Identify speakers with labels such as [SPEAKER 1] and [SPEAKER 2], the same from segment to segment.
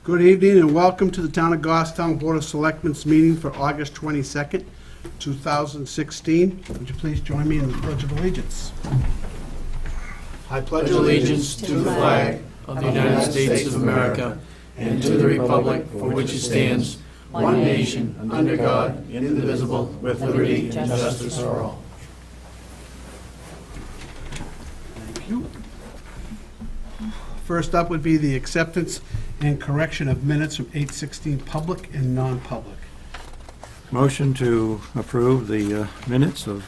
[SPEAKER 1] Good evening and welcome to the Town of Goffstown Board of Selectmen's meeting for August 22nd, 2016. Would you please join me in the Pledge of Allegiance? I pledge
[SPEAKER 2] allegiance to the flag of the United States of America and to the republic for which it stands, one nation, under God, indivisible, with liberty and justice for all.
[SPEAKER 1] Thank you. First up would be the acceptance and correction of minutes from 8:16 public and non-public.
[SPEAKER 3] Motion to approve the minutes of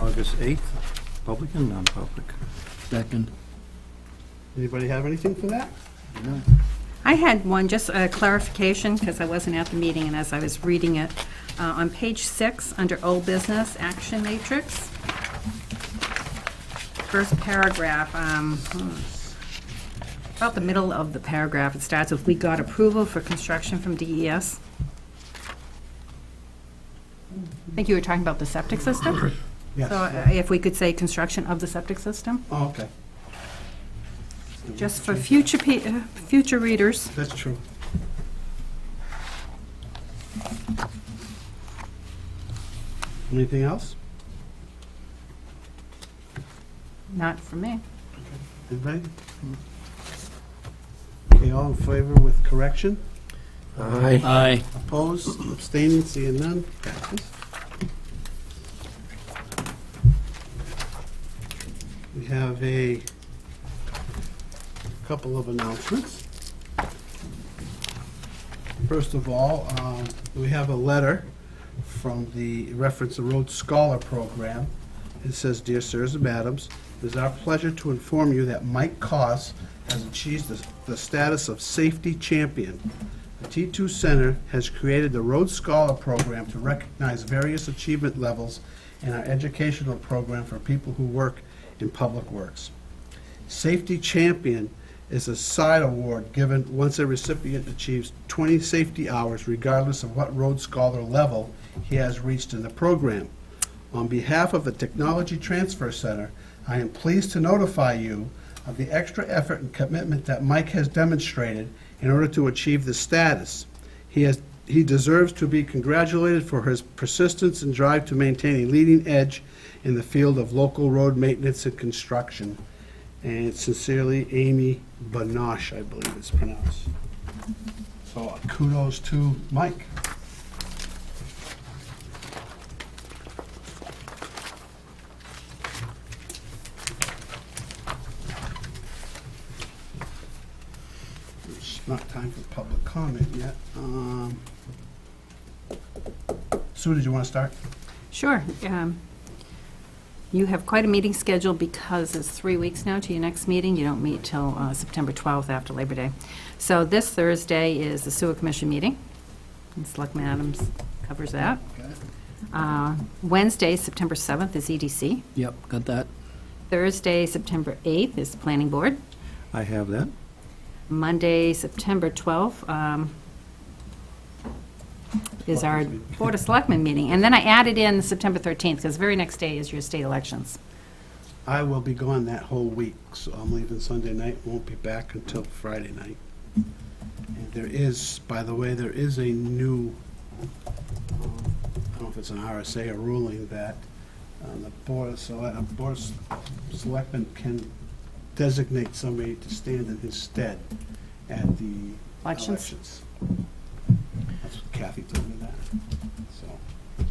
[SPEAKER 3] August 8th, public and non-public.
[SPEAKER 2] Second.
[SPEAKER 1] Anybody have anything for that?
[SPEAKER 4] I had one, just a clarification, because I wasn't at the meeting, and as I was reading it, on page 6, under Old Business Action Matrix, first paragraph, about the middle of the paragraph, it starts with, "We got approval for construction from DES." I think you were talking about the septic system?
[SPEAKER 1] Yes.
[SPEAKER 4] So if we could say construction of the septic system,
[SPEAKER 1] Oh, okay.
[SPEAKER 4] just for future readers.
[SPEAKER 1] That's true. Anything else?
[SPEAKER 4] Not for me.
[SPEAKER 1] Anybody? Okay, all in favor with correction?
[SPEAKER 3] Aye.
[SPEAKER 2] Aye.
[SPEAKER 1] Opposed, abstaining, seeing none, passes. We have a couple of announcements. First of all, we have a letter from the Reference the Road Scholar Program. It says, "Dear Sirs and Madams, it is our pleasure to inform you that Mike Koss has achieved the status of safety champion. The T2 Center has created the Road Scholar Program to recognize various achievement levels in our educational program for people who work in public works. Safety Champion is a side award given once a recipient achieves 20 safety hours regardless of what Road Scholar level he has reached in the program. On behalf of the Technology Transfer Center, I am pleased to notify you of the extra effort and commitment that Mike has demonstrated in order to achieve this status. He deserves to be congratulated for his persistence and drive to maintain a leading edge in the field of local road maintenance and construction." And sincerely, Amy Banosh, I believe it's pronounced. So kudos to Mike. It's not time for public comment yet. Sue, did you want to start?
[SPEAKER 4] Sure. You have quite a meeting scheduled because it's 3 weeks now to your next meeting. You don't meet till September 12th after Labor Day. So this Thursday is the Sewer Commission meeting. And Selectman Adams covers that. Wednesday, September 7th is EDC.
[SPEAKER 2] Yep, got that.
[SPEAKER 4] Thursday, September 8th is Planning Board.
[SPEAKER 3] I have that.
[SPEAKER 4] Monday, September 12th is our Board of Selectmen meeting. And then I added in September 13th, because the very next day is your state elections.
[SPEAKER 1] I will be gone that whole week, so I'm leaving Sunday night, won't be back until Friday night. And there is, by the way, there is a new, I don't know if it's an RSA or ruling, that the Board of Selectmen can designate somebody to stand in his stead at the
[SPEAKER 4] Elections?
[SPEAKER 1] elections. That's what Kathy told me that, so.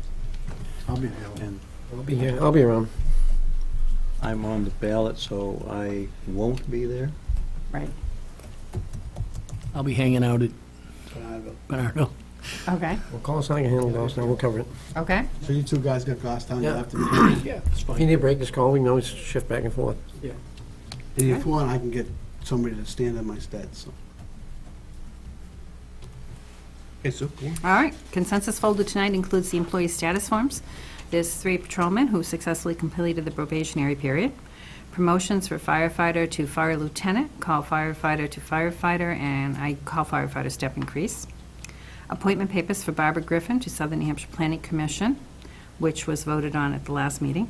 [SPEAKER 2] I'll be available.
[SPEAKER 3] And
[SPEAKER 5] I'll be here. I'll be around.
[SPEAKER 3] I'm on the ballot, so I won't be there.
[SPEAKER 4] Right.
[SPEAKER 2] I'll be hanging out at
[SPEAKER 1] So
[SPEAKER 2] Bernardo.
[SPEAKER 4] Okay.
[SPEAKER 5] Well, call us, I can handle those, now we'll cover it.
[SPEAKER 4] Okay.
[SPEAKER 1] you two guys got Goffstown, you'll
[SPEAKER 5] Yeah.
[SPEAKER 1] have to,
[SPEAKER 2] Yeah, it's
[SPEAKER 5] If you
[SPEAKER 2] fine.
[SPEAKER 5] need a break, just call, we can always shift back and forth.
[SPEAKER 1] and if you want, I can get somebody to stand in my stead, so. Okay, Sue, go on.
[SPEAKER 4] All right. Consensus folder tonight includes the employee status forms. There's 3 patrolmen who successfully completed the probationary period. Promotions for firefighter to fire lieutenant, call firefighter to firefighter, and I call firefighter step increase. Appointment papers for Barbara Griffin to Southern New Hampshire Planning Commission, which was voted on at the last meeting,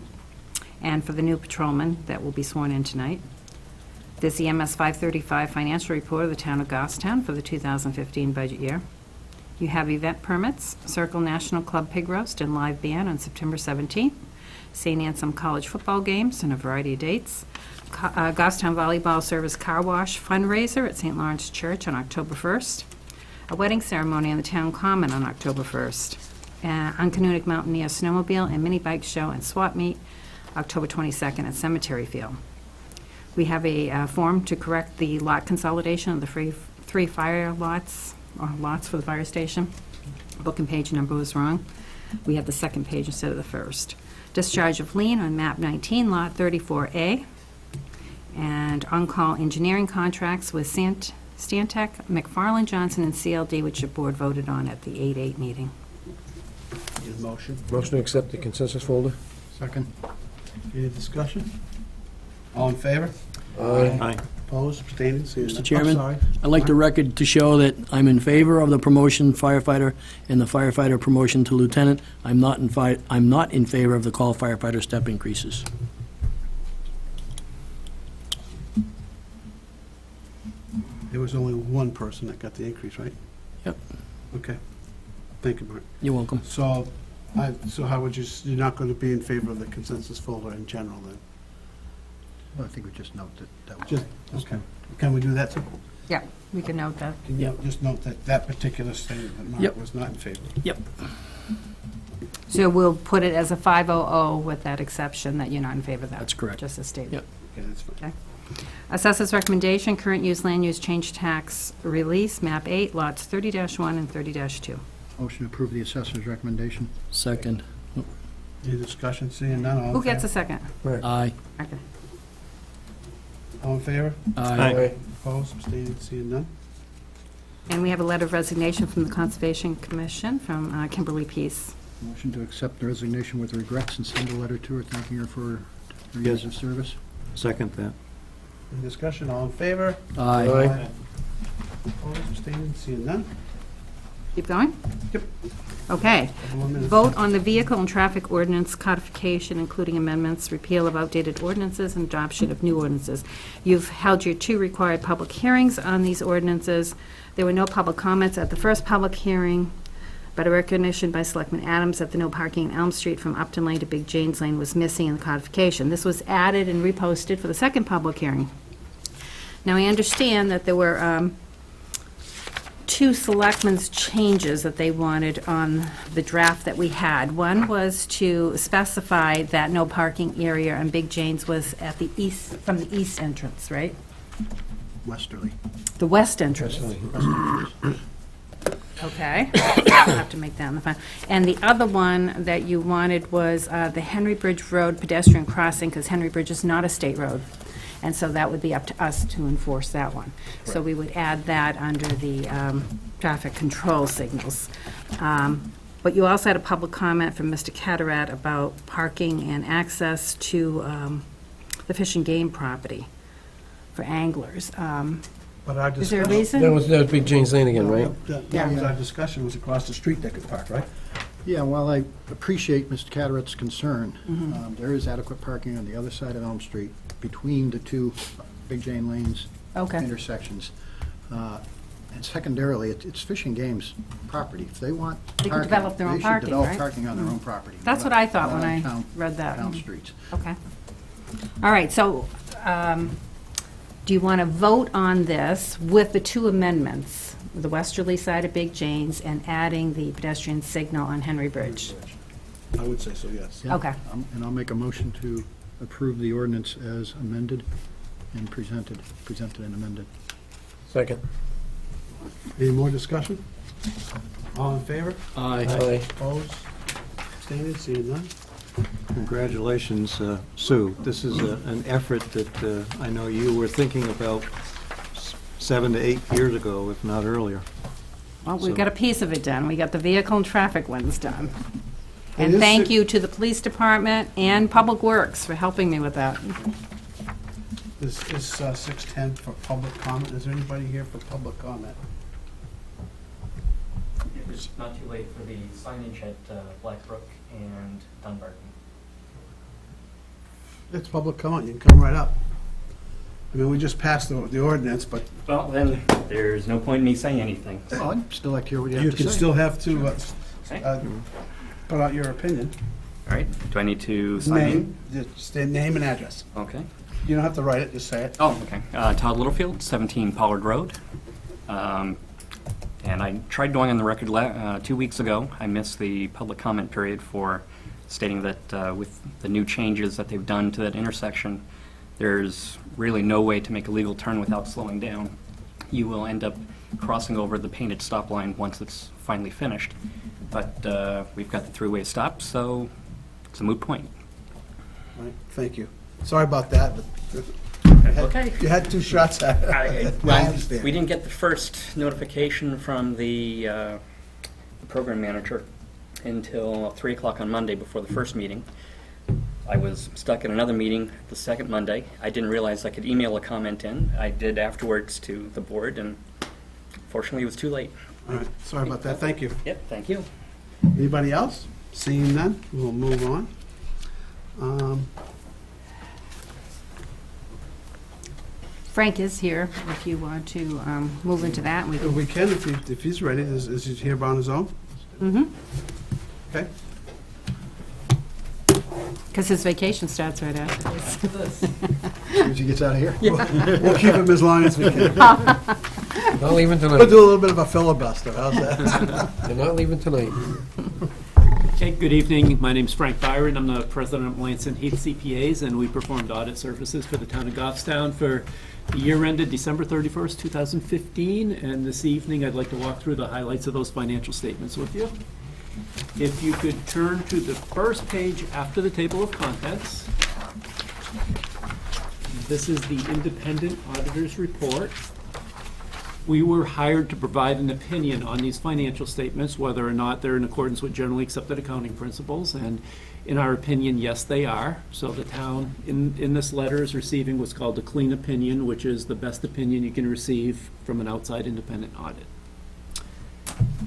[SPEAKER 4] and for the new patrolman that will be sworn in tonight. This EMS 535 financial report of the town of Goffstown for the 2015 budget year. You have event permits, Circle National Club Pig Roast and live band on September 17th, St. Anselm College football games and a variety of dates, Goffstown Volleyball Service Car Wash fundraiser at St. Lawrence Church on October 1st, a wedding ceremony on the town common on October 1st, Uncanonic Mountaineer Snowmobile and Mini Bike Show and Swap Meet, October 22nd at Cemetery Field. We have a form to correct the lot consolidation of the three fire lots, or lots for the fire station. Book and page number was wrong. We have the second page instead of the first. Discharge of lien on map 19, lot 34A. And on-call engineering contracts with Stantec, McFarland Johnson, and CLD, which the board voted on at the 8/8 meeting.
[SPEAKER 1] Need a motion?
[SPEAKER 5] Motion to accept the consensus folder?
[SPEAKER 3] Second.
[SPEAKER 1] Any discussion? All in favor?
[SPEAKER 3] Aye.
[SPEAKER 1] Opposed, abstaining, seeing none.
[SPEAKER 2] Mr. Chairman?
[SPEAKER 1] I'm sorry.
[SPEAKER 2] I'd like the record to show that I'm in favor of the promotion firefighter and the firefighter promotion to lieutenant. I'm not in favor of the call firefighter step increases.
[SPEAKER 1] There was only one person that got the increase, right?
[SPEAKER 2] Yep.
[SPEAKER 1] Okay. Thank you, Mark.
[SPEAKER 2] You're welcome.
[SPEAKER 1] So, how would you, you're not going to be in favor of the consensus folder in general, then?
[SPEAKER 3] Well, I think we just note that was.
[SPEAKER 1] Just, okay. Can we do that, too?
[SPEAKER 4] Yeah, we can note that.
[SPEAKER 1] Can you just note that that particular statement that Mark
[SPEAKER 2] Yep.
[SPEAKER 1] was not in favor?
[SPEAKER 2] Yep.
[SPEAKER 4] So we'll put it as a 500 with that exception that you're not in favor of that.
[SPEAKER 2] That's correct.
[SPEAKER 4] Just a statement.
[SPEAKER 2] Yep.
[SPEAKER 1] Okay, that's fine.
[SPEAKER 4] Assessors recommendation, current use land use change tax release, map 8, lots 30-1 and 30-2.
[SPEAKER 3] Motion to approve the assessor's recommendation.
[SPEAKER 2] Second.
[SPEAKER 1] Any discussion, seeing none, all in
[SPEAKER 4] Who gets
[SPEAKER 1] favor?
[SPEAKER 4] a second?
[SPEAKER 2] Aye.
[SPEAKER 4] Okay.
[SPEAKER 1] All in favor?
[SPEAKER 2] Aye.
[SPEAKER 1] Opposed, abstaining, seeing none?
[SPEAKER 4] And we have a letter of resignation from the Conservation Commission from Kimberly Peace.
[SPEAKER 3] Motion to accept the resignation with regrets and send a letter to her thanking her for her years of service. Second that.
[SPEAKER 1] Any discussion, all in favor?
[SPEAKER 2] Aye.
[SPEAKER 1] Opposed, abstaining, seeing none?
[SPEAKER 4] Keep going?
[SPEAKER 1] Yep.
[SPEAKER 4] Okay.
[SPEAKER 1] Couple more minutes.
[SPEAKER 4] Vote on the vehicle and traffic ordinance codification, including amendments, repeal of outdated ordinances, and adoption of new ordinances. You've held your 2 required public hearings on these ordinances. There were no public comments at the first public hearing, but a recognition by Selectman Adams that the no parking in Elm Street from Upton Lane to Big Janes Lane was missing in the codification. This was added and reposted for the second public hearing. Now, I understand that there were 2 selectmen's changes that they wanted on the draft that we had. One was to specify that no parking area on Big Janes was at the east, from the east entrance, right?
[SPEAKER 3] Westerly.
[SPEAKER 4] The west entrance. Okay. I'll have to make that in the final. And the other one that you wanted was the Henry Bridge Road pedestrian crossing, because Henry Bridge is not a state road. And so that would be up to us to enforce that one. So we would add that under the traffic control signals. But you also had a public comment from Mr. Catarat about parking and access to the Fish and Game property for anglers.
[SPEAKER 1] But our
[SPEAKER 4] Is there a
[SPEAKER 1] discussion-
[SPEAKER 4] reason?
[SPEAKER 5] That was Big James Lane again, right?
[SPEAKER 1] That was our discussion, was across the street they could park, right?
[SPEAKER 6] Yeah, while I appreciate Mr. Cataret's concern, there is adequate parking on the other side of Elm Street between the 2 Big Jane Lanes
[SPEAKER 4] Okay.
[SPEAKER 6] intersections. And secondarily, it's Fish and Game's property. If they want
[SPEAKER 4] They can
[SPEAKER 6] parking,
[SPEAKER 4] develop their own
[SPEAKER 6] they should
[SPEAKER 4] parking,
[SPEAKER 6] develop
[SPEAKER 4] right?
[SPEAKER 6] parking on their own property.
[SPEAKER 4] That's
[SPEAKER 6] not
[SPEAKER 4] what I thought when
[SPEAKER 6] on
[SPEAKER 4] I
[SPEAKER 6] town-
[SPEAKER 4] read that.
[SPEAKER 6] Town streets.
[SPEAKER 4] Okay. All right, so do you want to vote on this with the 2 amendments? The westerly side of Big Janes and adding the pedestrian signal on Henry Bridge?
[SPEAKER 1] I would say so, yes.
[SPEAKER 6] Yeah.
[SPEAKER 4] Okay.
[SPEAKER 6] And I'll make a motion to approve the ordinance as amended and presented and amended.
[SPEAKER 5] Second.
[SPEAKER 1] Any more discussion? All in favor?
[SPEAKER 2] Aye.
[SPEAKER 1] Opposed, abstaining, seeing none?
[SPEAKER 3] Congratulations, Sue. This is an effort that I know you were thinking about 7 to 8 years ago, if not earlier.
[SPEAKER 4] Well, we
[SPEAKER 3] So-
[SPEAKER 4] got a piece of it done. We got the vehicle and traffic ones done.
[SPEAKER 1] It
[SPEAKER 4] And
[SPEAKER 1] is
[SPEAKER 4] thank
[SPEAKER 1] si-
[SPEAKER 4] you to the police department and Public Works for helping me with that.
[SPEAKER 1] This is 6:10 for public comment. Is there anybody here for public comment?
[SPEAKER 7] It was not too late for the signage at Blackbrook and Dunbarton.
[SPEAKER 1] It's public comment, you can come right up. I mean, we just passed the ordinance, but
[SPEAKER 7] Well, then, there's no point in me saying anything.
[SPEAKER 6] Oh, I'd still like to hear what you
[SPEAKER 1] you
[SPEAKER 6] have to
[SPEAKER 1] can
[SPEAKER 6] say.
[SPEAKER 1] still have to
[SPEAKER 7] Okay.
[SPEAKER 1] put out your opinion.
[SPEAKER 7] All right, do I need to sign in?
[SPEAKER 1] Name, just name and address.
[SPEAKER 7] Okay.
[SPEAKER 1] You don't have to write it, just say it.
[SPEAKER 7] Oh, okay. Todd Littlefield, 17 Pollard Road. And I tried going on the record 2 weeks ago. I missed the public comment period for stating that with the new changes that they've done to that intersection, there's really no way to make a legal turn without slowing down. You will end up crossing over the painted stop line once it's finally finished. But we've got the three-way stop, so it's a moot point.
[SPEAKER 1] Right, thank you. Sorry about that, but
[SPEAKER 7] Okay.
[SPEAKER 1] you had two shots at it. I understand.
[SPEAKER 7] We didn't get the first notification from the program manager until 3 o'clock on Monday before the first meeting. I was stuck in another meeting the second Monday. I didn't realize I could email a comment in. I did afterwards to the board, and fortunately it was too late.
[SPEAKER 1] All right, sorry about that, thank you.
[SPEAKER 7] Yep, thank you.
[SPEAKER 1] Anybody else? Seeing none, we'll move on.
[SPEAKER 4] Frank is here, if you want to move into that. We
[SPEAKER 1] If
[SPEAKER 4] can,
[SPEAKER 1] we can, if he's ready, is he here on his own?
[SPEAKER 4] mm-hmm,
[SPEAKER 1] Okay.
[SPEAKER 4] because his vacation starts right after this.
[SPEAKER 6] As soon as he gets out of here.
[SPEAKER 1] We'll keep him as long as we can.
[SPEAKER 5] Not leaving
[SPEAKER 1] We'll
[SPEAKER 5] tonight.
[SPEAKER 1] do a little bit of a filibuster, how's that?
[SPEAKER 5] They're not leaving tonight.
[SPEAKER 8] Okay, good evening. My name's Frank Byron. I'm the president of Lansing Heath CPAs, and we performed audit services for the town of Goffstown for the year ended December 31st, 2015. And this evening, I'd like to walk through the highlights of those financial statements with you. If you could turn to the first page after the table of contents. This is the independent auditor's report. We were hired to provide an opinion on these financial statements, whether or not they're in accordance with generally accepted accounting principles, and in our opinion, yes, they are. So the town, in this letter, is receiving what's called a clean opinion, which is the best opinion you can receive from an outside independent audit.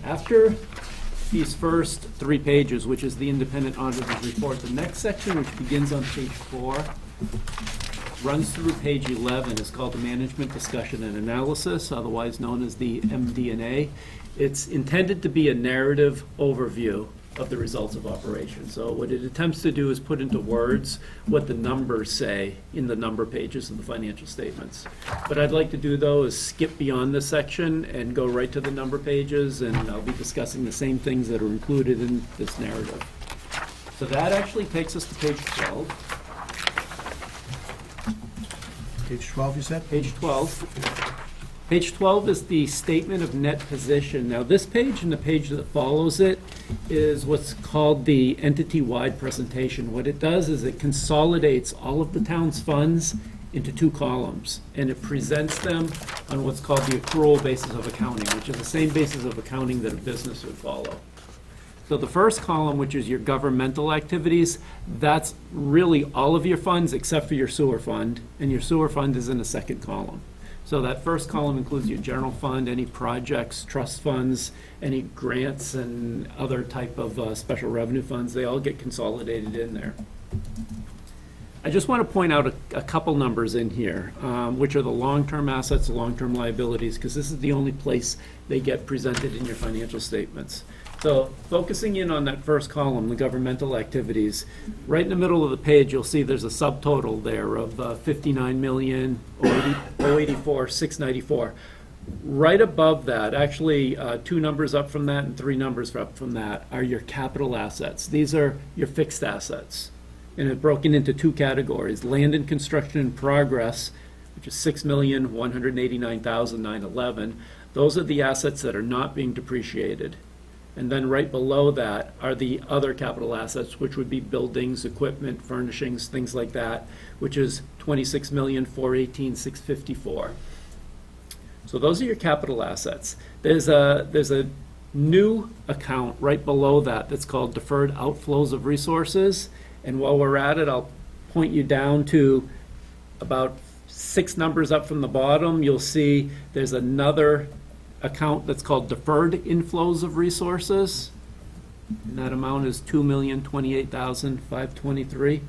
[SPEAKER 8] After these first 3 pages, which is the independent auditor's report, the next section, which begins on page 4, runs through page 11, is called the Management Discussion and Analysis, otherwise known as the MD&A. It's intended to be a narrative overview of the results of operations. So what it attempts to do is put into words what the numbers say in the number pages of the financial statements. What I'd like to do, though, is skip beyond this section and go right to the number pages, and I'll be discussing the same things that are included in this narrative. So that actually takes us to page 12.
[SPEAKER 1] Page 12, you said?
[SPEAKER 8] Page 12. Page 12 is the statement of net position. Now, this page and the page that follows it is what's called the entity-wide presentation. What it does is it consolidates all of the town's funds into 2 columns, and it presents them on what's called the accrual basis of accounting, which is the same basis of accounting that a business would follow. So the first column, which is your governmental activities, that's really all of your funds except for your sewer fund, and your sewer fund is in the second column. So that first column includes your general fund, any projects, trust funds, any grants, and other type of special revenue funds. They all get consolidated in there. I just want to point out a couple numbers in here, which are the long-term assets, the long-term liabilities, because this is the only place they get presented in your financial statements. So focusing in on that first column, the governmental activities, right in the middle of the page, you'll see there's a subtotal there of $59,084,694. Right above that, actually 2 numbers up from that and 3 numbers up from that, are your capital assets. These are your fixed assets. And it's broken into 2 categories: land and construction in progress, which is $6,189,911. Those are the assets that are not being depreciated. And then right below that are the other capital assets, which would be buildings, equipment, furnishings, things like that, which is $26,418,654. So those are your capital assets. There's a new account right below that that's called deferred outflows of resources. And while we're at it, I'll point you down to about 6 numbers up from the bottom. You'll see there's another account that's called deferred inflows of resources. And that amount is $2,028,523.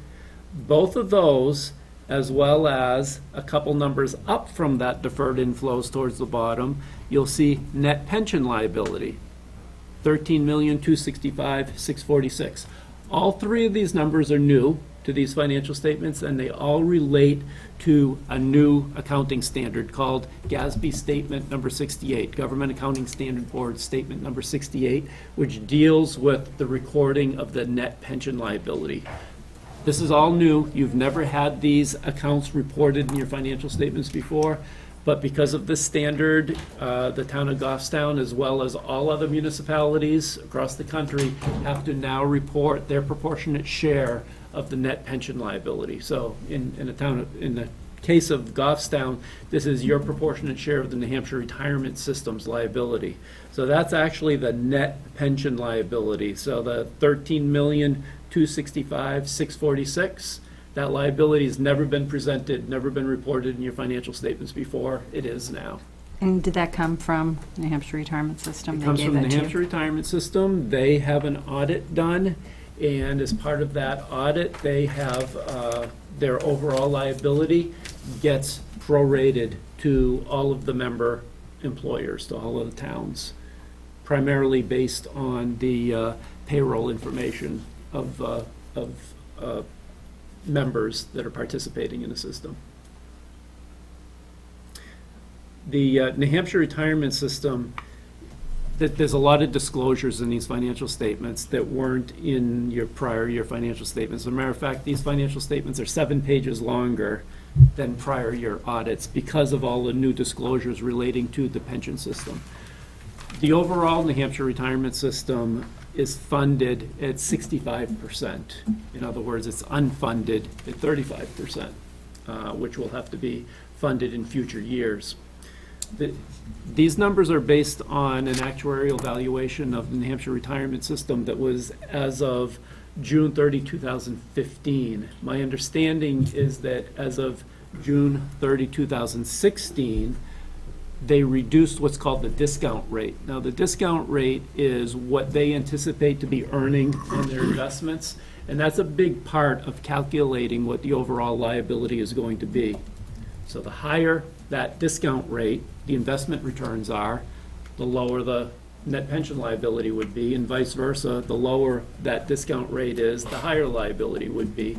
[SPEAKER 8] Both of those as well as a couple numbers up from that deferred inflows towards the bottom, you'll see net pension liability, 13,265,646. All three of these numbers are new to these financial statements, and they all relate to a new accounting standard called GASB Statement Number 68, Government Accounting Standard Board Statement Number 68, which deals with the recording of the net pension liability. This is all new. You've never had these accounts reported in your financial statements before, but because of this standard, the town of Goffstown, as well as all other municipalities across the country, have to now report their proportionate share of the net pension liability. So in the case of Goffstown, this is your proportionate share of the New Hampshire Retirement System's liability. So that's actually the net pension liability. So the 13,265,646, that liability has never been presented, never been reported in your financial statements before. It is now.
[SPEAKER 4] And did that come from New Hampshire Retirement System?
[SPEAKER 8] It
[SPEAKER 4] They
[SPEAKER 8] comes
[SPEAKER 4] gave
[SPEAKER 8] from the
[SPEAKER 4] that
[SPEAKER 8] New
[SPEAKER 4] to you?
[SPEAKER 8] Hampshire Retirement System. They have an audit done, and as part of that audit, they have their overall liability gets prorated to all of the member employers, to all of the towns, primarily based on the payroll information of members that are participating in the system. The New Hampshire Retirement System, there's a lot of disclosures in these financial statements that weren't in your prior year financial statements. As a matter of fact, these financial statements are 7 pages longer than prior year audits because of all the new disclosures relating to the pension system. The overall New Hampshire Retirement System is funded at 65%. In other words, it's unfunded at 35%, which will have to be funded in future years. These numbers are based on an actuarial valuation of the New Hampshire Retirement System that was as of June 30, 2015. My understanding is that as of June 30, 2016, they reduced what's called the discount rate. Now, the discount rate is what they anticipate to be earning on their investments, and that's a big part of calculating what the overall liability is going to be. So the higher that discount rate, the investment returns are, the lower the net pension liability would be, and vice versa. The lower that discount rate is, the higher liability would be.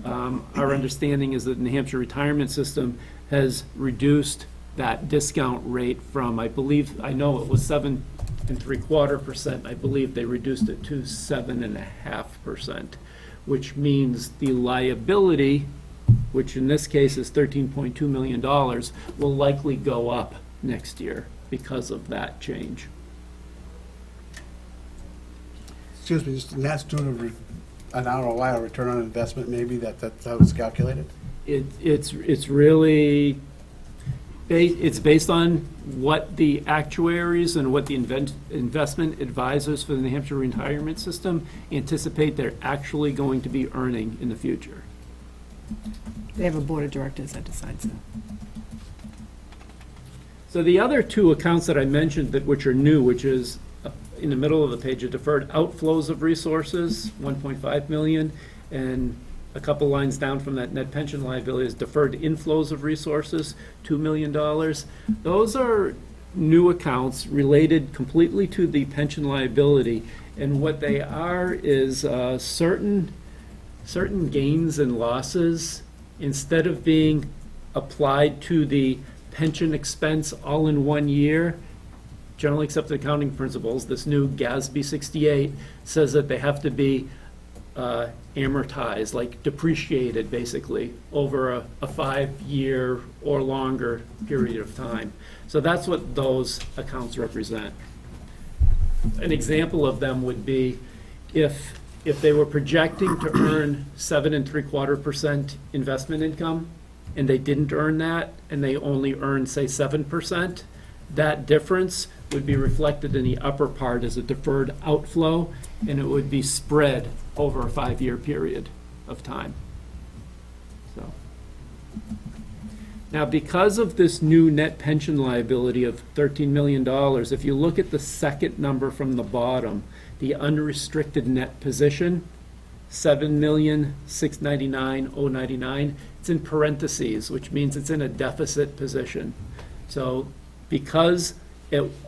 [SPEAKER 8] Our understanding is that the New Hampshire Retirement System has reduced that discount rate from, I know it was 7.75%. I believe they reduced it to 7.5%, which means the liability, which in this case is $13.2 million, will likely go up next year because of that change.
[SPEAKER 1] Excuse me, and that's due to an ROI, or return on investment, maybe, that's how it's calculated?
[SPEAKER 8] It's really, it's based on what the actuaries and what the investment advisors for the New Hampshire Retirement System anticipate they're actually going to be earning in the future.
[SPEAKER 4] They have a board of directors that decides that.
[SPEAKER 8] So the other two accounts that I mentioned which are new, which is in the middle of the page, are deferred outflows of resources, 1.5 million, and a couple lines down from that net pension liability is deferred inflows of resources, $2 million. Those are new accounts related completely to the pension liability, and what they are is certain gains and losses, instead of being applied to the pension expense all in 1 year, generally accepted accounting principles, this new GASB 68 says that they have to be amortized, like depreciated basically, over a 5-year or longer period of time. So that's what those accounts represent. An example of them would be if they were projecting to earn 7.75% investment income, and they didn't earn that, and they only earned, say, 7%, that difference would be reflected in the upper part as a deferred outflow, and it would be spread over a 5-year period of time. So, now, because of this new net pension liability of $13 million, if you look at the second number from the bottom, the unrestricted net position, $7,699,099, it's in parentheses, which means it's in a deficit position. So because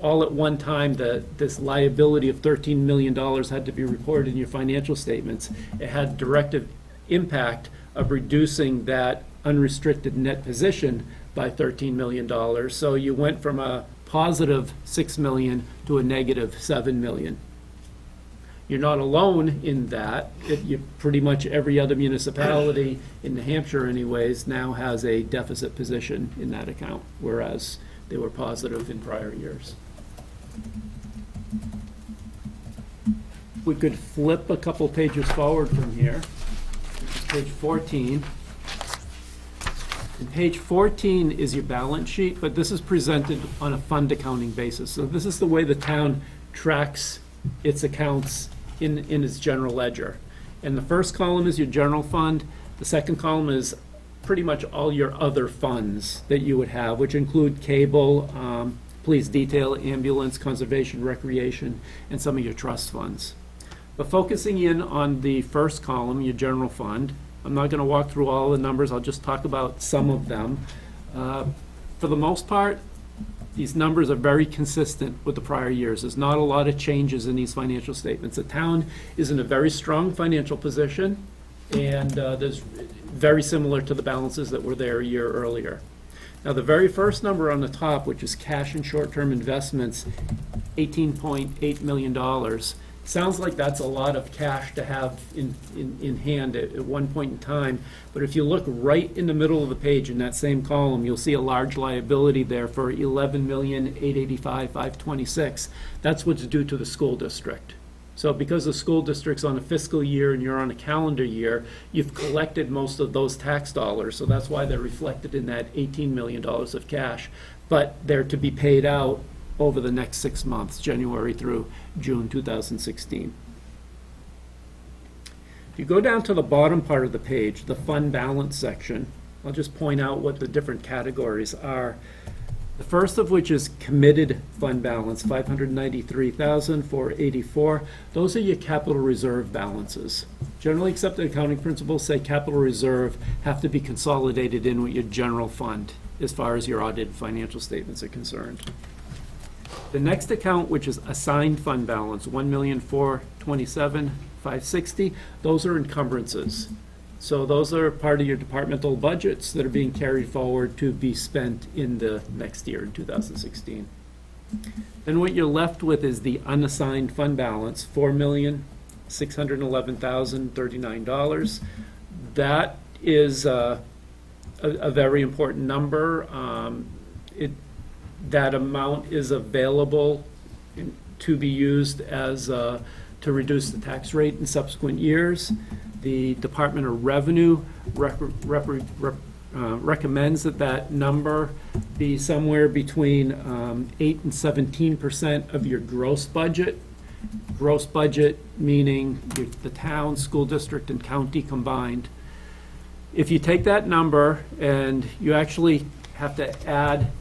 [SPEAKER 8] all at one time, this liability of $13 million had to be reported in your financial statements, it had direct impact of reducing that unrestricted net position by $13 million. So you went from a positive $6 million to a negative $7 million. You're not alone in that. Pretty much every other municipality in New Hampshire anyways now has a deficit position in that account, whereas they were positive in prior years. We could flip a couple pages forward from here, which is page 14. And page 14 is your balance sheet, but this is presented on a fund accounting basis. So this is the way the town tracks its accounts in its general ledger. And the first column is your general fund. The second column is pretty much all your other funds that you would have, which include cable, police detail, ambulance, conservation, recreation, and some of your trust funds. But focusing in on the first column, your general fund, I'm not going to walk through all the numbers, I'll just talk about some of them. For the most part, these numbers are very consistent with the prior years. There's not a lot of changes in these financial statements. The town is in a very strong financial position, and there's very similar to the balances that were there a year earlier. Now, the very first number on the top, which is cash and short-term investments, $18.8 million, sounds like that's a lot of cash to have in hand at one point in time. But if you look right in the middle of the page in that same column, you'll see a large liability there for $11,885,526. That's what's due to the school district. So because the school district's on a fiscal year and you're on a calendar year, you've collected most of those tax dollars. So that's why they're reflected in that $18 million of cash. But they're to be paid out over the next 6 months, January through June 2016. If you go down to the bottom part of the page, the fund balance section, I'll just point out what the different categories are. The first of which is committed fund balance, $593,484. Those are your capital reserve balances. Generally accepted accounting principles say capital reserve have to be consolidated in with your general fund as far as your audited financial statements are concerned. The next account, which is assigned fund balance, $1,427,560, those are encumbrances. So those are part of your departmental budgets that are being carried forward to be spent in the next year, in 2016. Then what you're left with is the unassigned fund balance, $4,611,039. That is a very important number. That amount is available to be used as to reduce the tax rate in subsequent years. The Department of Revenue recommends that number be somewhere between 8 and 17% of your gross budget. Gross budget meaning the town, school district, and county combined. If you take that number and you actually have to add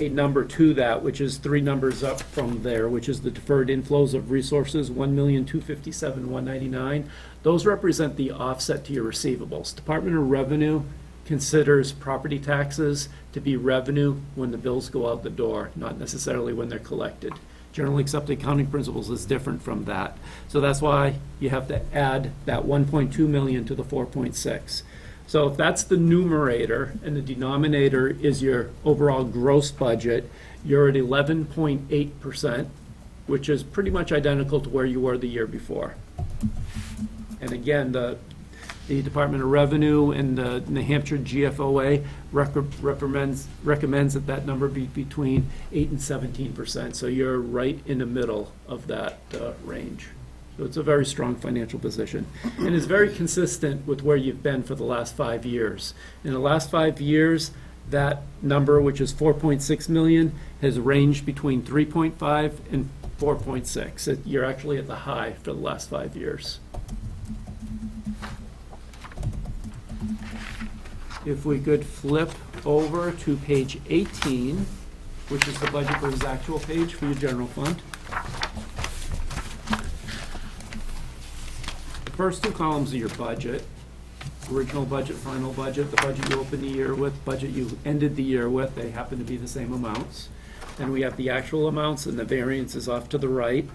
[SPEAKER 8] a number to that, which is 3 numbers up from there, which is the deferred inflows of resources, $1,257,199. Those represent the offset to your receivables. Department of Revenue considers property taxes to be revenue when the bills go out the door, not necessarily when they're collected. Generally accepted accounting principles is different from that. So that's why you have to add that 1.2 million to the 4.6. So if that's the numerator and the denominator is your overall gross budget, you're at 11.8%, which is pretty much identical to where you were the year before. And again, the Department of Revenue and the New Hampshire GFOA recommends that number be between 8 and 17%. So you're right in the middle of that range. So it's a very strong financial position. And it's very consistent with where you've been for the last 5 years. In the last 5 years, that number, which is 4.6 million, has ranged between 3.5 and 4.6. You're actually at the high for the last 5 years. If we could flip over to page 18, which is the budget versus actual page for your general fund. The first 2 columns are your budget. original budget, final budget, the budget you opened the year with, budget you ended the year with, they happen to be the same amounts. And we have the actual amounts, and the variance is off to the right.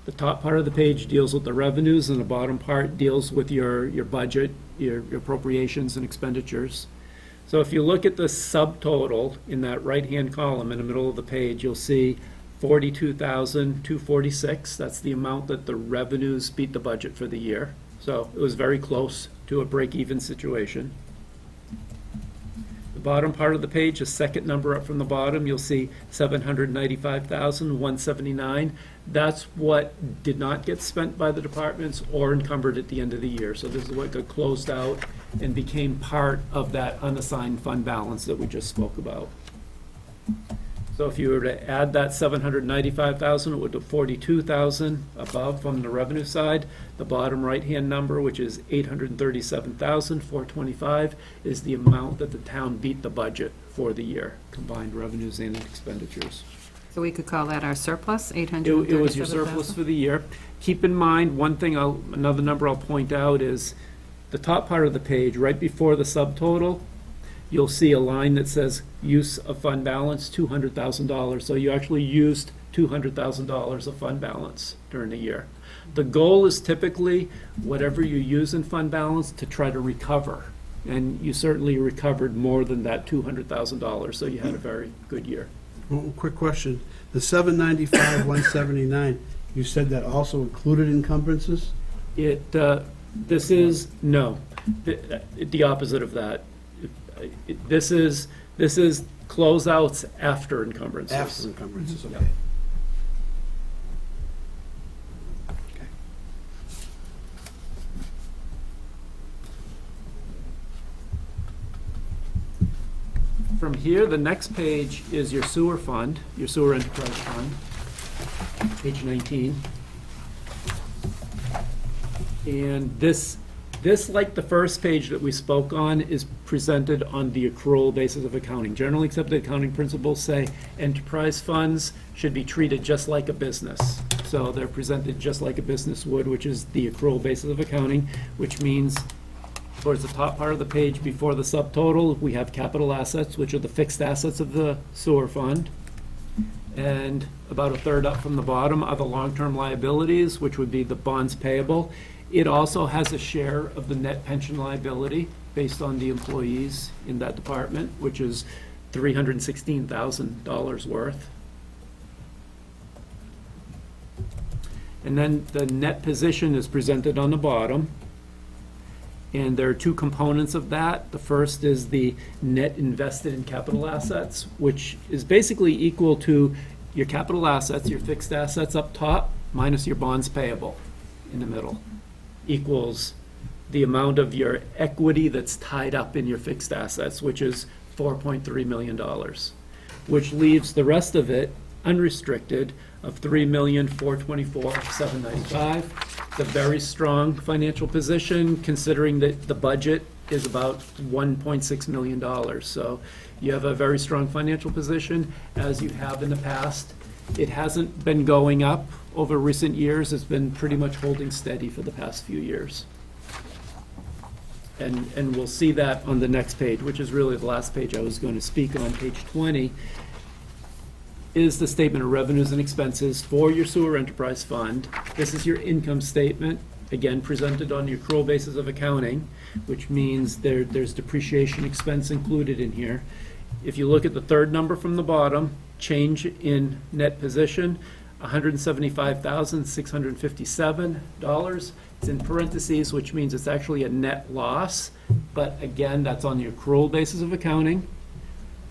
[SPEAKER 8] The top part of the page deals with the revenues, and the bottom part deals with your budget, your appropriations and expenditures. So if you look at the subtotal in that right-hand column in the middle of the page, you'll see 42,246. That's the amount that the revenues beat the budget for the year. So it was very close to a break-even situation. The bottom part of the page, the second number up from the bottom, you'll see 795,179. That's what did not get spent by the departments or encumbered at the end of the year. So this is what got closed out and became part of that unassigned fund balance that we just spoke about. So if you were to add that 795,000, it would be 42,000 above from the revenue side. The bottom right-hand number, which is 837,425, is the amount that the town beat the budget for the year, combined revenues and expenditures.
[SPEAKER 4] So we could call that our surplus,
[SPEAKER 8] It was your surplus for the year. Keep in mind, another number I'll point out is the top part of the page, right before the subtotal, you'll see a line that says use of fund balance, $200,000. So you actually used $200,000 of fund balance during the year. The goal is typically whatever you use in fund balance to try to recover. And you certainly recovered more than that $200,000, so you had a very good year.
[SPEAKER 1] One quick question. The 795,179, you said that also included encumbrances?
[SPEAKER 8] No, the opposite of that. This is closeouts after encumbrances.
[SPEAKER 1] After encumbrances, okay.
[SPEAKER 8] Yeah. From here, the next page is your sewer fund, your sewer enterprise fund, page 19. And this, like the first page that we spoke on, is presented on the accrual basis of accounting. Generally accepted accounting principles say enterprise funds should be treated just like a business. So they're presented just like a business would, which is the accrual basis of accounting, which means towards the top part of the page before the subtotal, we have capital assets, which are the fixed assets of the sewer fund. And about a third up from the bottom are the long-term liabilities, which would be the bonds payable. It also has a share of the net pension liability based on the employees in that department, which is $316,000 worth. And then the net position is presented on the bottom. And there are two components of that. The first is the net invested in capital assets, which is basically equal to your capital assets, your fixed assets up top, minus your bonds payable in the middle, equals the amount of your equity that's tied up in your fixed assets, which is $4.3 million, which leaves the rest of it unrestricted of $3,424,795. It's a very strong financial position, considering that the budget is about $1.6 million. So you have a very strong financial position, as you have in the past. It hasn't been going up over recent years. It's been pretty much holding steady for the past few years. And we'll see that on the next page, which is really the last page I was going to speak on, page 20, is the statement of revenues and expenses for your sewer enterprise fund. This is your income statement, again, presented on the accrual basis of accounting, which means there's depreciation expense included in here. If you look at the third number from the bottom, change in net position, $175,657. It's in parentheses, which means it's actually a net loss, but again, that's on the accrual basis of accounting.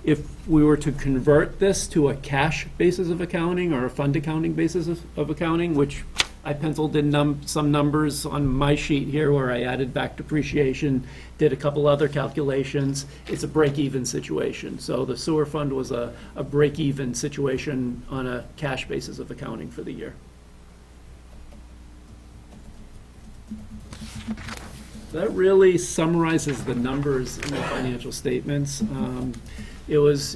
[SPEAKER 8] If we were to convert this to a cash basis of accounting or a fund accounting basis of accounting, which I penciled in some numbers on my sheet here where I added back depreciation, did a couple other calculations, it's a break-even situation. So the sewer fund was a break-even situation on a cash basis of accounting for the year. That really summarizes the numbers in the financial statements. It was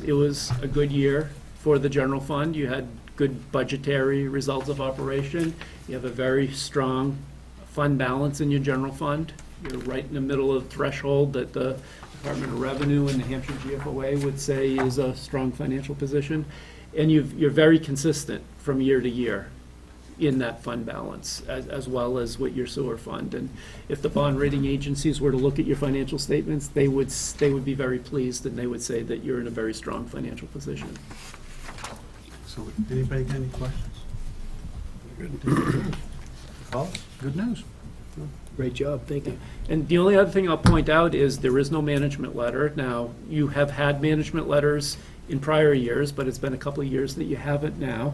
[SPEAKER 8] a good year for the general fund. You had good budgetary results of operation. You have a very strong fund balance in your general fund, You're right in the middle of the threshold that the Department of Revenue and the Hampshire GFOA would say is a strong financial position. And you're very consistent from year to year in that fund balance, as well as with your sewer fund. And if the bond rating agencies were to look at your financial statements, they would be very pleased, and they would say that you're in a very strong financial position.
[SPEAKER 1] So, anybody got any questions? Paul?
[SPEAKER 6] Good news.
[SPEAKER 5] Great job, thank you.
[SPEAKER 8] And the only other thing I'll point out is there is no management letter. Now, you have had management letters in prior years, but it's been a couple of years that you haven't now.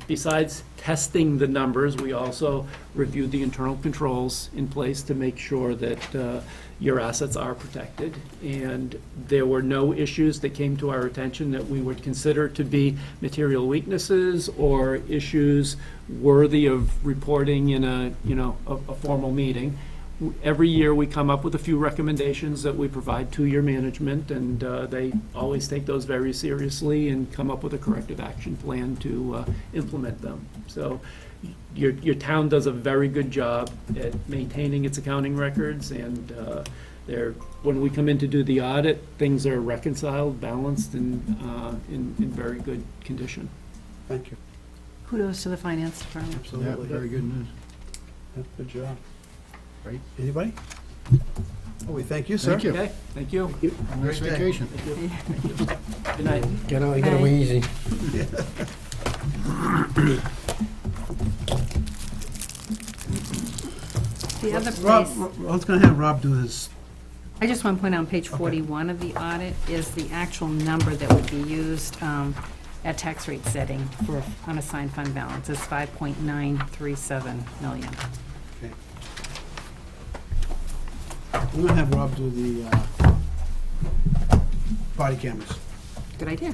[SPEAKER 8] Besides testing the numbers, we also reviewed the internal controls in place to make sure that your assets are protected. And there were no issues that came to our attention that we would consider to be material weaknesses or issues worthy of reporting in a formal meeting. Every year, we come up with a few recommendations that we provide to your management, and they always take those very seriously and come up with a corrective action plan to implement them. So your town does a very good job at maintaining its accounting records, and when we come in to do the audit, things are reconciled, balanced, and in very good condition.
[SPEAKER 1] Thank you.
[SPEAKER 4] Kudos to the finance department.
[SPEAKER 6] Yeah,
[SPEAKER 1] Absolutely.
[SPEAKER 6] very good news.
[SPEAKER 1] Good job.
[SPEAKER 6] Great.
[SPEAKER 1] Anybody? Well, we thank you, sir.
[SPEAKER 6] Thank you.
[SPEAKER 8] Okay, thank you.
[SPEAKER 6] Nice
[SPEAKER 1] Great day.
[SPEAKER 6] vacation.
[SPEAKER 8] Good night.
[SPEAKER 5] Get away easy.
[SPEAKER 4] The other
[SPEAKER 1] Rob,
[SPEAKER 4] place,
[SPEAKER 1] I was gonna have Rob do his,
[SPEAKER 4] I just want to point out on page 41 of the audit is the actual number that would be used at tax rate setting for unassigned fund balance is 5.937 million.
[SPEAKER 1] okay. I'm gonna have Rob do the body cameras.
[SPEAKER 4] Good idea.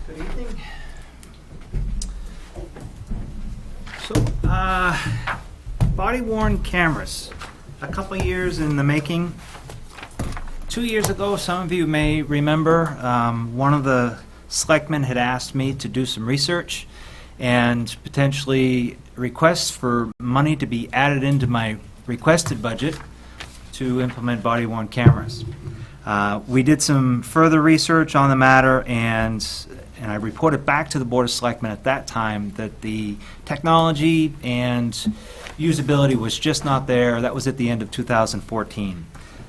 [SPEAKER 9] Good evening. So, body-worn cameras, a couple years in the making. 2 years ago, some of you may remember, one of the selectmen had asked me to do some research and potentially requests for money to be added into my requested budget to implement body-worn cameras. We did some further research on the matter, and I reported back to the Board of Selectmen at that time that the technology and usability was just not there. That was at the end of 2014.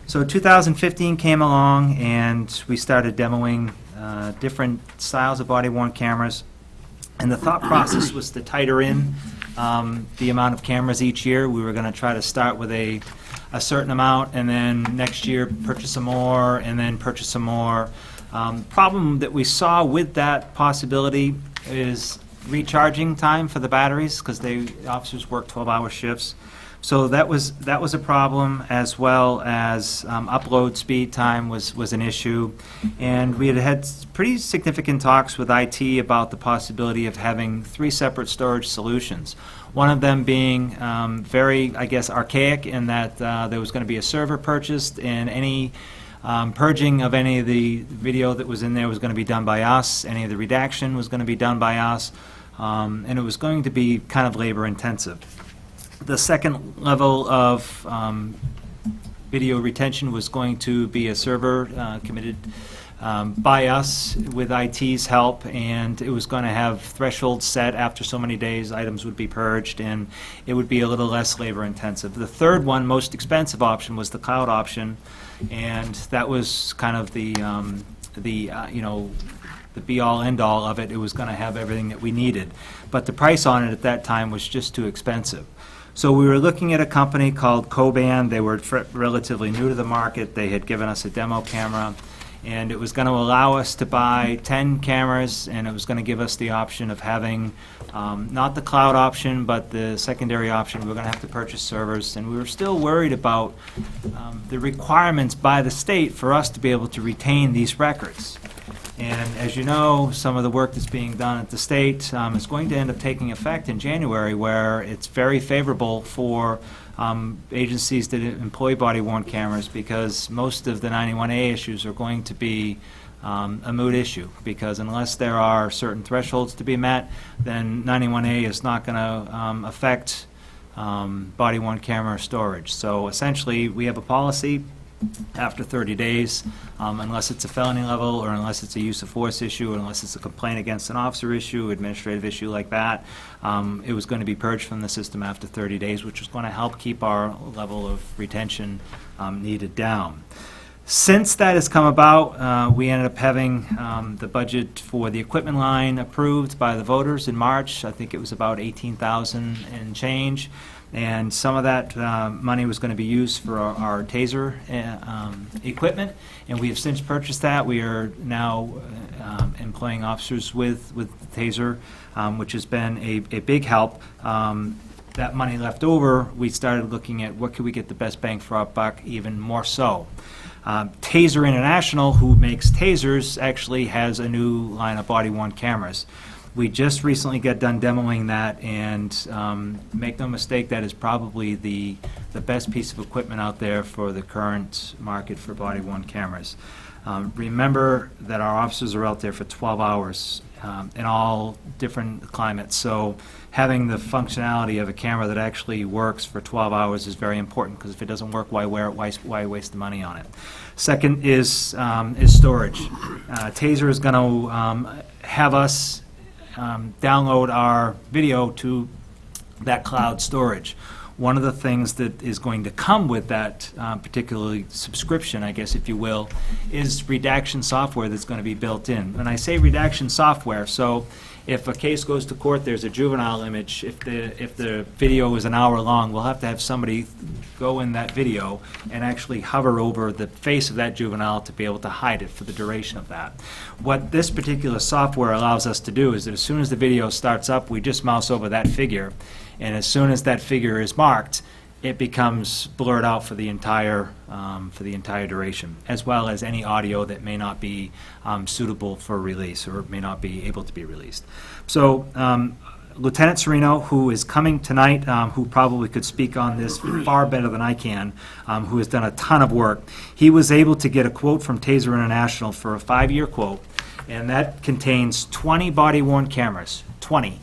[SPEAKER 9] So 2015 came along, and we started demoing different styles of body-worn cameras. And the thought process was to tighter in the amount of cameras each year. We were going to try to start with a certain amount, and then next year purchase some more, and then purchase some more. Problem that we saw with that possibility is recharging time for the batteries, because the officers work 12-hour shifts. So that was a problem, as well as upload speed time was an issue. And we had pretty significant talks with IT about the possibility of having 3 separate storage solutions. One of them being very, I guess, archaic in that there was going to be a server purchased, and any purging of any of the video that was in there was going to be done by us. Any of the redaction was going to be done by us. And it was going to be kind of labor intensive. The second level of video retention was going to be a server committed by us with IT's help, and it was going to have thresholds set after so many days, items would be purged, and it would be a little less labor intensive. The third one, most expensive option, was the cloud option, and that was kind of the be-all, end-all of it. It was going to have everything that we needed. But the price on it at that time was just too expensive. So we were looking at a company called Coban. They were relatively new to the market. They had given us a demo camera, and it was going to allow us to buy 10 cameras, and it was going to give us the option of having not the cloud option, but the secondary option. We were going to have to purchase servers, and we were still worried about the requirements by the state for us to be able to retain these records. And as you know, some of the work that's being done at the state is going to end up taking effect in January, where it's very favorable for agencies that employ body-worn cameras, because most of the 91A issues are going to be a moot issue, because unless there are certain thresholds to be met, then 91A is not going to affect body-worn camera storage. So essentially, we have a policy after 30 days, unless it's a felony level, or unless it's a use of force issue, or unless it's a complaint against an officer issue, administrative issue like that, it was going to be purged from the system after 30 days, which was going to help keep our level of retention needed down. Since that has come about, we ended up having the budget for the equipment line approved by the voters in March. I think it was about $18,000 and change. And some of that money was going to be used for our taser equipment, and we have since purchased that. We are now employing officers with taser, which has been a big help. That money left over, we started looking at what could we get the best bang for our buck even more so. Taser International, who makes tasers, actually has a new line of body-worn cameras. We just recently got done demoing that, and make no mistake, that is probably the best piece of equipment out there for the current market for body-worn cameras. Remember that our officers are out there for 12 hours in all different climates, so having the functionality of a camera that actually works for 12 hours is very important, because if it doesn't work, why wear it? Why waste the money on it? Second is storage. Taser is going to have us download our video to that cloud storage. One of the things that is going to come with that particularly subscription, I guess if you will, is redaction software that's going to be built in. When I say redaction software, so if a case goes to court, there's a juvenile image. If the video is an hour long, we'll have to have somebody go in that video and actually hover over the face of that juvenile to be able to hide it for the duration of that. What this particular software allows us to do is that as soon as the video starts up, we just mouse over that figure, and as soon as that figure is marked, it becomes blurred out for the entire duration, as well as any audio that may not be suitable for release or may not be able to be released. So Lieutenant Serino, who is coming tonight, who probably could speak on this far better than I can, who has done a ton of work, he was able to get a quote from Taser International for a 5-year quote, and that contains 20 body-worn cameras, 20.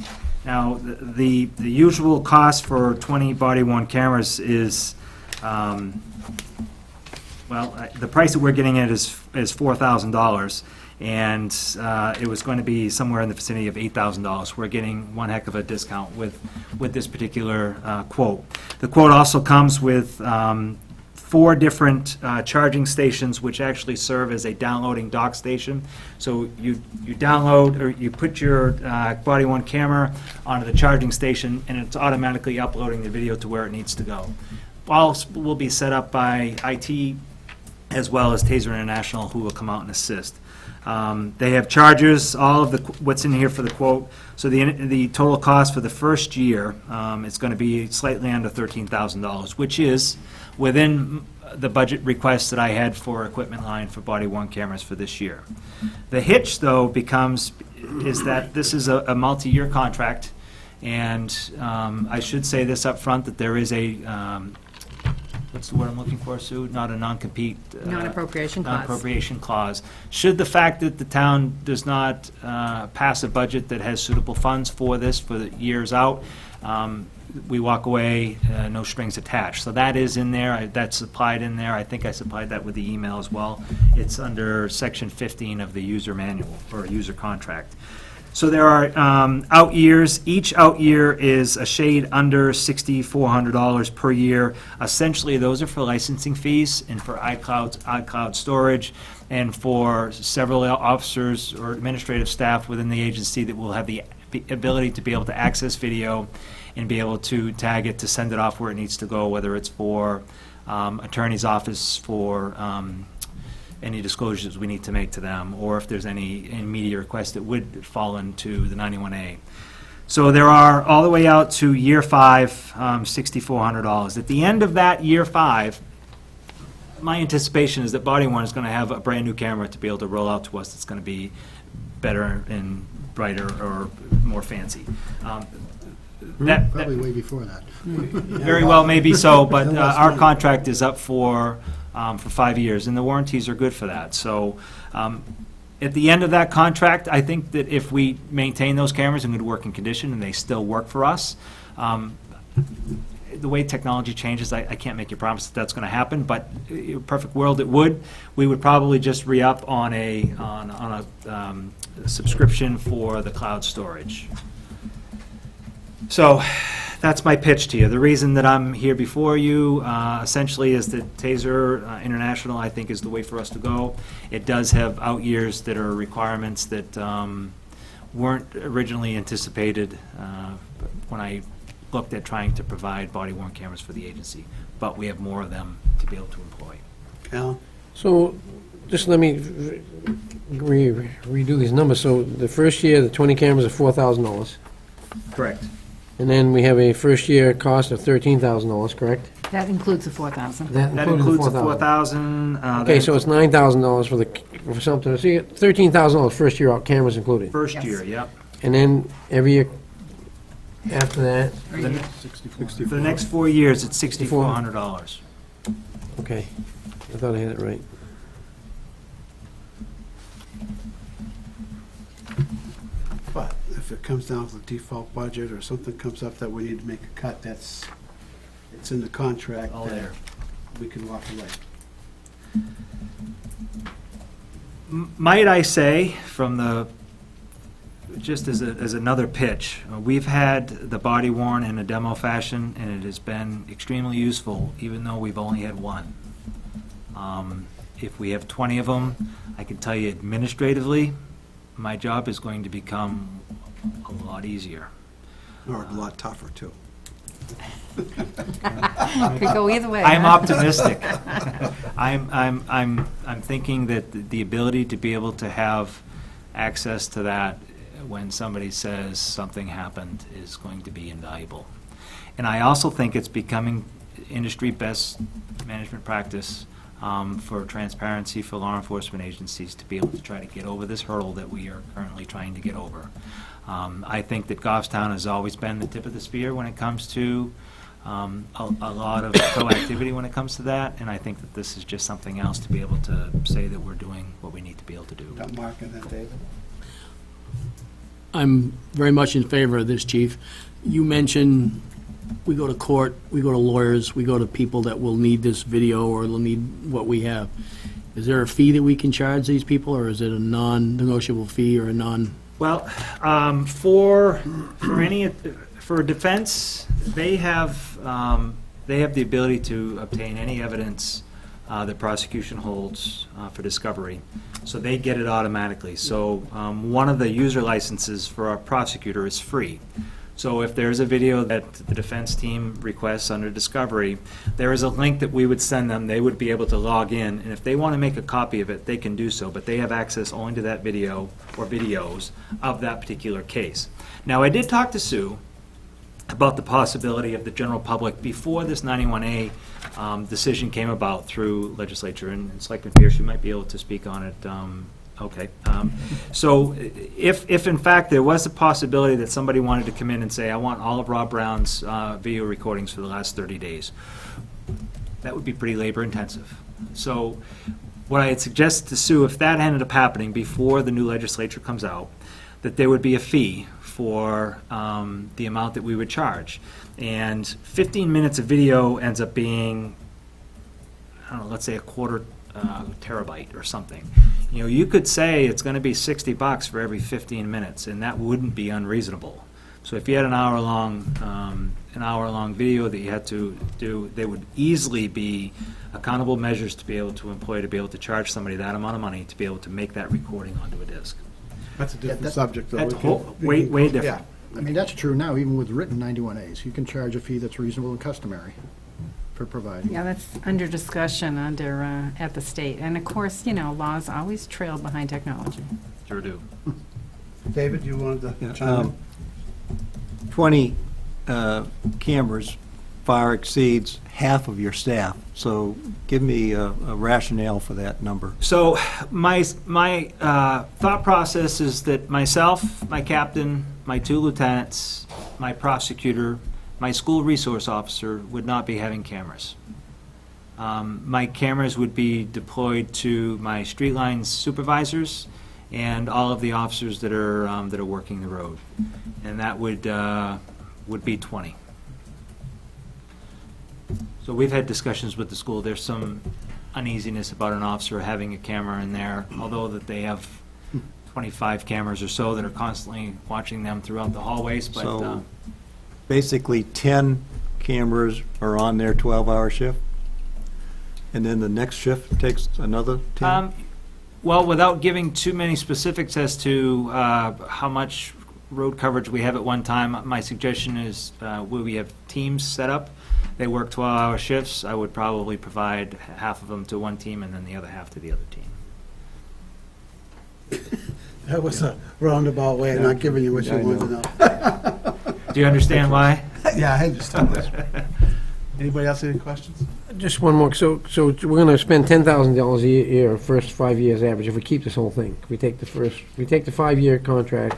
[SPEAKER 9] Now, the usual cost for 20 body-worn cameras is, the price that we're getting at is $4,000, and it was going to be somewhere in the vicinity of $8,000. We're getting one heck of a discount with this particular quote. The quote also comes with 4 different charging stations, which actually serve as a downloading dock station. So you download, or you put your body-worn camera onto the charging station, and it's automatically uploading the video to where it needs to go. All will be set up by IT as well as Taser International, who will come out and assist. They have chargers, all of what's in here for the quote. So the total cost for the first year is going to be slightly under $13,000, which is within the budget request that I had for equipment line for body-worn cameras for this year. The hitch, though, is that this is a multi-year contract, and I should say this up front, that there is a what's the word I'm looking for, Sue? Not a non-compete.
[SPEAKER 4] Non-appropriation clause.
[SPEAKER 9] Non-appropriation clause. Should the fact that the town does not pass a budget that has suitable funds for this for the years out, we walk away, no strings attached. So that is in there. That's supplied in there. I think I supplied that with the email as well. It's under Section 15 of the user manual, or user contract. So there are out years. Each out year is a shade under $6,400 per year. Essentially, those are for licensing fees and for iCloud storage, and for several officers or administrative staff within the agency that will have the ability to be able to access video and be able to tag it to send it off where it needs to go, whether it's for attorney's office for any disclosures we need to make to them, or if there's any media requests that would fall into the 91A. So there are, all the way out to year 5, $6,400. At the end of that year 5, my anticipation is that Body-Worn is going to have a brand-new camera to be able to roll out to us that's going to be better and brighter or more fancy.
[SPEAKER 6] Probably way before that.
[SPEAKER 9] Very well, maybe so, but our contract is up for 5 years, and the warranties are good for that. So At the end of that contract, I think that if we maintain those cameras in good working condition and they still work for us, the way technology changes, I can't make you promise that that's going to happen, but in a perfect world, it would. We would probably just re-up on a subscription for the cloud storage. So that's my pitch to you. The reason that I'm here before you essentially is that TASER International, I think, is the way for us to go. It does have out years that are requirements that weren't originally anticipated when I looked at trying to provide body-worn cameras for the agency, but we have more of them to be able to employ.
[SPEAKER 1] Alan?
[SPEAKER 5] So, just let me redo these numbers. So the first year, the 20 cameras are $4,000.
[SPEAKER 9] Correct.
[SPEAKER 5] And then we have a first-year cost of $13,000, correct?
[SPEAKER 4] That includes the 4,000.
[SPEAKER 9] That includes the 4,000.
[SPEAKER 5] Okay, so it's $9,000 for something. So you get $13,000 first year out, cameras included.
[SPEAKER 9] First
[SPEAKER 4] Yes.
[SPEAKER 9] year, yep.
[SPEAKER 5] And then every year after that,
[SPEAKER 9] For the next 4 years, it's $6,400.
[SPEAKER 5] okay. I thought I had it right.
[SPEAKER 1] But if it comes down to the default budget or something comes up that we need to make a cut, it's in the contract.
[SPEAKER 9] All
[SPEAKER 1] that
[SPEAKER 9] there.
[SPEAKER 1] We can walk away.
[SPEAKER 9] Might I say, from the, just as another pitch, we've had the body worn in a demo fashion, and it has been extremely useful, even though we've only had one. If we have 20 of them, I can tell you administratively, my job is going to become a lot easier.
[SPEAKER 1] Or a lot tougher, too.
[SPEAKER 4] Could go either way.
[SPEAKER 9] I'm
[SPEAKER 4] huh?
[SPEAKER 9] optimistic. I'm thinking that the ability to be able to have access to that when somebody says something happened is going to be invaluable. And I also think it's becoming industry best management practice for transparency for law enforcement agencies to be able to try to get over this hurdle that we are currently trying to get over. I think that Goffstown has always been the tip of the spear when it comes to a lot of proactivity when it comes to that, and I think that this is just something else to be able to say that we're doing what we need to be able to do.
[SPEAKER 1] Got Mark and then David?
[SPEAKER 10] I'm very much in favor of this, Chief. You mentioned we go to court, we go to lawyers, we go to people that will need this video or will need what we have. Is there a fee that we can charge these people, or is it a non-negotiable fee or a non?
[SPEAKER 9] Well, for defense, they have the ability to obtain any evidence that prosecution holds for discovery, so they get it automatically. So one of the user licenses for our prosecutor is free. So if there's a video that the defense team requests under discovery, there is a link that we would send them. They would be able to log in, and if they want to make a copy of it, they can do so, but they have access only to that video or videos of that particular case. Now, I did talk to Sue about the possibility of the general public before this 91A decision came about through legislature, and Selectman Pierce, you might be able to speak on it. Okay. So if in fact there was a possibility that somebody wanted to come in and say, I want all of Rob Brown's video recordings for the last 30 days, that would be pretty labor intensive. So what I had suggested to Sue, if that ended up happening before the new legislature comes out, that there would be a fee for the amount that we would charge. And 15 minutes of video ends up being, I don't know, let's say a quarter terabyte or something. You know, you could say it's going to be $60 for every 15 minutes, and that wouldn't be unreasonable. So if you had an hour-long video that you had to do, there would easily be accountable measures to be able to employ to be able to charge somebody that amount of money to be able to make that recording onto a disc.
[SPEAKER 1] That's a different subject, though.
[SPEAKER 9] That's
[SPEAKER 1] We can-
[SPEAKER 9] way different.
[SPEAKER 1] Yeah.
[SPEAKER 6] I mean, that's true now, even with written 91As. You can charge a fee that's reasonable and customary for providing.
[SPEAKER 4] Yeah, that's under discussion at the state. And of course, you know, laws always trail behind technology.
[SPEAKER 9] Sure do.
[SPEAKER 1] David, you wanted to chime in?
[SPEAKER 3] 20 cameras far exceeds half of your staff, so give me a rationale for that number.
[SPEAKER 9] So my thought process is that myself, my captain, my 2 lieutenants, my prosecutor, my school resource officer would not be having cameras. My cameras would be deployed to my street line supervisors and all of the officers that are working the road. And that would be 20. So we've had discussions with the school. There's some uneasiness about an officer having a camera in there, although that they have 25 cameras or so that are constantly watching them throughout the hallways, but
[SPEAKER 3] So basically 10 cameras are on their 12-hour shift? And then the next shift takes another 10?
[SPEAKER 9] well, without giving too many specifics as to how much road coverage we have at one time, my suggestion is where we have teams set up, they work 12-hour shifts, I would probably provide half of them to one team and then the other half to the other team.
[SPEAKER 1] That was a roundabout way of not giving you what you
[SPEAKER 3] Yeah, I
[SPEAKER 1] wanted to know.
[SPEAKER 9] Do you understand why?
[SPEAKER 1] Yeah, I understand that. Anybody else have any questions?
[SPEAKER 5] Just one more, so we're gonna spend $10,000 a year, first 5 years average, if we keep this whole thing. If we take the 5-year contract,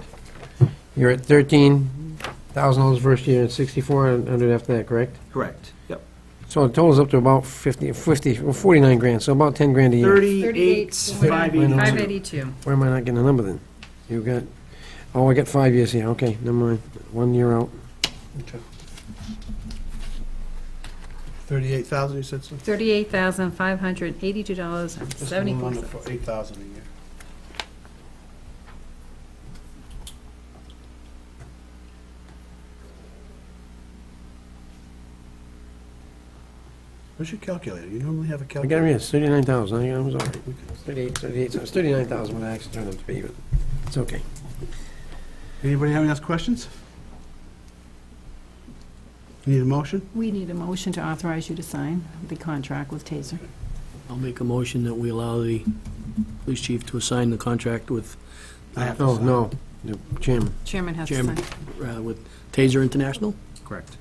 [SPEAKER 5] you're at $13,000 first year and $6,400 after that, correct?
[SPEAKER 9] Correct. Yep.
[SPEAKER 5] So it totals up to about 49 grand, so about 10 grand a year.
[SPEAKER 9] 38,582.
[SPEAKER 5] Where am I not getting a number then? You got, I got 5 years here, okay, never mind, 1 year out.
[SPEAKER 1] Okay. 38,000, you said so?
[SPEAKER 4] $38,582.74.
[SPEAKER 1] For 8,000 a year. Where's your calculator? You normally have a
[SPEAKER 5] I got
[SPEAKER 1] calculator.
[SPEAKER 5] it here, it's 39,000, I was all right. 38, so it's 39,000 what I actually turned out to be, but it's okay.
[SPEAKER 1] Anybody have any other questions? You need a motion?
[SPEAKER 4] We need a motion to authorize you to sign the contract with TASER.
[SPEAKER 10] I'll make a motion that we allow the police chief to assign the contract with,
[SPEAKER 1] I have to
[SPEAKER 5] Oh,
[SPEAKER 1] sign.
[SPEAKER 5] no, the chairman.
[SPEAKER 4] Chairman has to
[SPEAKER 10] Chairman.
[SPEAKER 4] sign.
[SPEAKER 10] with Taser International
[SPEAKER 9] Correct.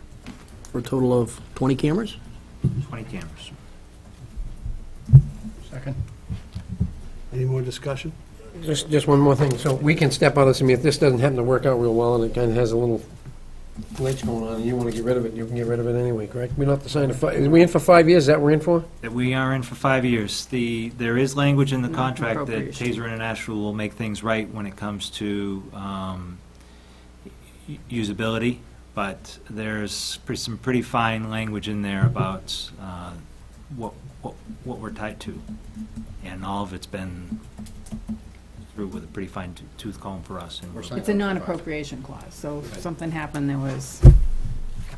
[SPEAKER 10] for a total of 20 cameras.
[SPEAKER 9] 20 cameras.
[SPEAKER 6] Second.
[SPEAKER 1] Any more discussion?
[SPEAKER 5] Just one more thing, so we can step out of this, I mean, if this doesn't happen to work out real well, and it kind of has a little glitch going on, and you want to get rid of it, you can get rid of it anyway, correct? We don't have to sign are we in for 5 years, is that what we're in for?
[SPEAKER 9] That we are in for 5 years. There is language in the contract that
[SPEAKER 4] Appropriation.
[SPEAKER 9] Taser International will make things right when it comes to usability, but there's some pretty fine language in there about what we're tied to. And all of it's been through with a pretty fine tooth comb for us. And we're-
[SPEAKER 4] It's a non-appropriation clause, so if something happened, there was,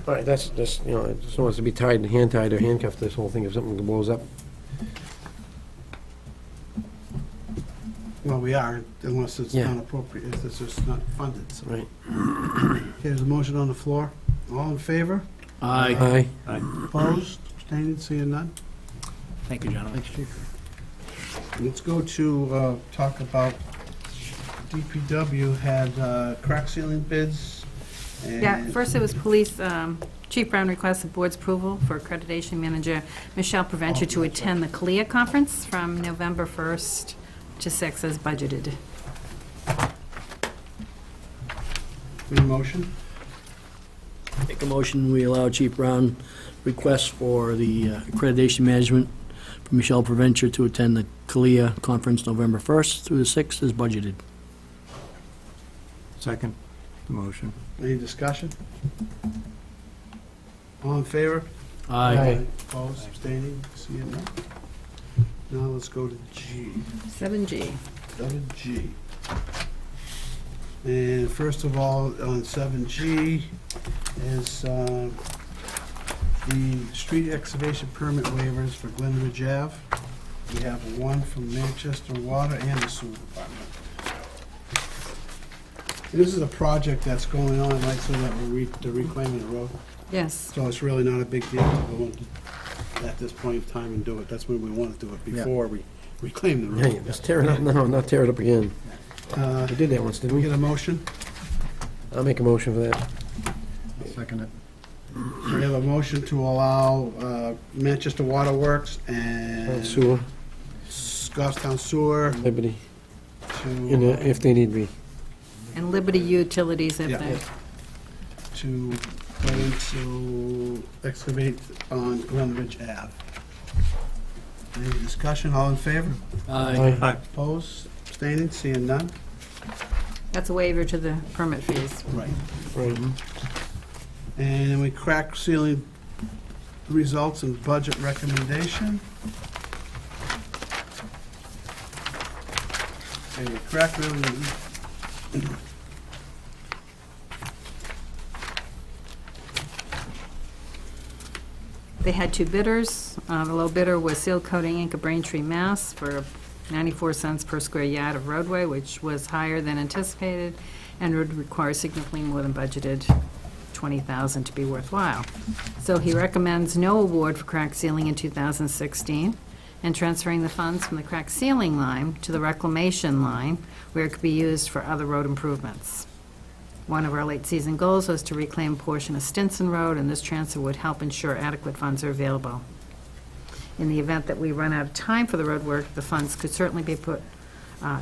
[SPEAKER 5] All right, that's, I just don't want us to be tied, hand-tied or handcuffed to this whole thing if something blows up.
[SPEAKER 1] Well, we are, unless it's
[SPEAKER 5] Yeah.
[SPEAKER 1] not appropriate, if it's just not funded, so.
[SPEAKER 5] Right.
[SPEAKER 1] Okay, there's a motion on the floor. All in favor?
[SPEAKER 10] Aye.
[SPEAKER 5] Aye.
[SPEAKER 1] Opposed? Abstaining? Seeing none?
[SPEAKER 9] Thank you, gentlemen.
[SPEAKER 1] Let's go to talk about DPW had crack sealing bids. And
[SPEAKER 4] yeah, first it was police, Chief Brown requests the board's approval for accreditation manager Michelle Provencher to attend the CLIA conference from November 1st to 6th as budgeted.
[SPEAKER 1] Any motion?
[SPEAKER 10] Make a motion, we allow Chief Brown requests for the accreditation management for Michelle Provencher to attend the CALIA conference November 1st through the 6th as budgeted.
[SPEAKER 3] Second motion.
[SPEAKER 1] Any discussion? All in favor?
[SPEAKER 10] Aye.
[SPEAKER 1] Opposed? Abstaining? Seeing none? Now let's go to G.
[SPEAKER 4] 7G.
[SPEAKER 1] 7G. And first of all, on 7G is the street excavation permit waivers for Glenridge Ave. We have one from Manchester Water and the Sewer Department. This is a project that's going on, right, so that they're reclaiming the road.
[SPEAKER 4] Yes.
[SPEAKER 1] So it's really not a big deal to go in at this point in time and do it. That's when we want to do it, before we reclaim the
[SPEAKER 5] Hey,
[SPEAKER 1] road.
[SPEAKER 5] let's tear it up, no, not tear it up again. We did that once,
[SPEAKER 1] Did
[SPEAKER 5] didn't
[SPEAKER 1] we
[SPEAKER 5] we?
[SPEAKER 1] get a motion?
[SPEAKER 5] I'll make a motion for that.
[SPEAKER 6] Second it.
[SPEAKER 1] We have a motion to allow Manchester Water Works and
[SPEAKER 5] Sewer,
[SPEAKER 1] Goffstown Sewer
[SPEAKER 5] Liberty,
[SPEAKER 1] to,
[SPEAKER 5] if they need be.
[SPEAKER 4] And Liberty Utilities if
[SPEAKER 1] Yeah.
[SPEAKER 4] they
[SPEAKER 1] to go into excavate on Glenridge Ave. Any discussion, all in favor?
[SPEAKER 10] Aye.
[SPEAKER 1] Opposed, abstaining, seeing none?
[SPEAKER 4] That's a waiver to the permit fees.
[SPEAKER 1] Right.
[SPEAKER 5] Right.
[SPEAKER 1] And then we crack ceiling results and budget recommendation. And we crack really,
[SPEAKER 4] They had two bidders. The low bidder was Seal Coating Inc. of Braintree, Mass. for 94 cents per square yard of roadway, which was higher than anticipated and would require significantly more than budgeted $20,000 to be worthwhile. So he recommends no award for crack sealing in 2016 and transferring the funds from the crack sealing line to the reclamation line where it could be used for other road improvements. One of our late-season goals was to reclaim a portion of Stinson Road, and this transfer would help ensure adequate funds are available. In the event that we run out of time for the road work, the funds could certainly be put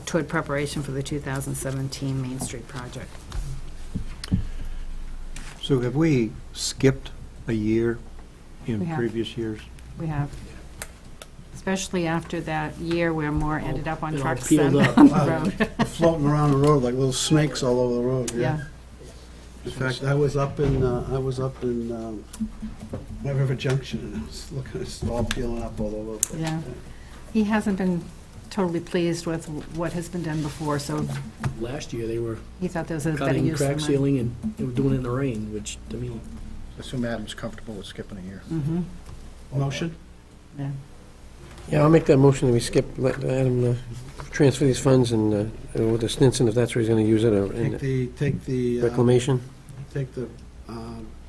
[SPEAKER 4] toward preparation for the 2017 Main Street project.
[SPEAKER 3] So have we skipped a year
[SPEAKER 4] We
[SPEAKER 3] in
[SPEAKER 4] have.
[SPEAKER 3] previous years?
[SPEAKER 4] We have, especially after that year where more ended up on
[SPEAKER 10] It all
[SPEAKER 4] trucks
[SPEAKER 10] peeled
[SPEAKER 4] than
[SPEAKER 10] up.
[SPEAKER 4] on the road.
[SPEAKER 1] floating around the road like little snakes all over the road,
[SPEAKER 4] Yeah.
[SPEAKER 1] In fact, I was up in White River Junction, and I was looking, it's all peeling up all over the place.
[SPEAKER 4] Yeah. He hasn't been totally pleased with what has been done before, so
[SPEAKER 10] Last year, they were
[SPEAKER 4] he thought there was a better
[SPEAKER 10] cutting
[SPEAKER 4] use of the
[SPEAKER 10] crack
[SPEAKER 4] money.
[SPEAKER 10] sealing and they were doing it in the rain, which to me,
[SPEAKER 6] Assume Adam's comfortable with skipping a year.
[SPEAKER 4] Mhm.
[SPEAKER 1] Motion?
[SPEAKER 4] Yeah.
[SPEAKER 5] Yeah, I'll make that motion that we skip, let Adam transfer these funds and, with the Stinson, if that's where he's gonna use it, or
[SPEAKER 1] Take the
[SPEAKER 5] reclamation,
[SPEAKER 1] Take the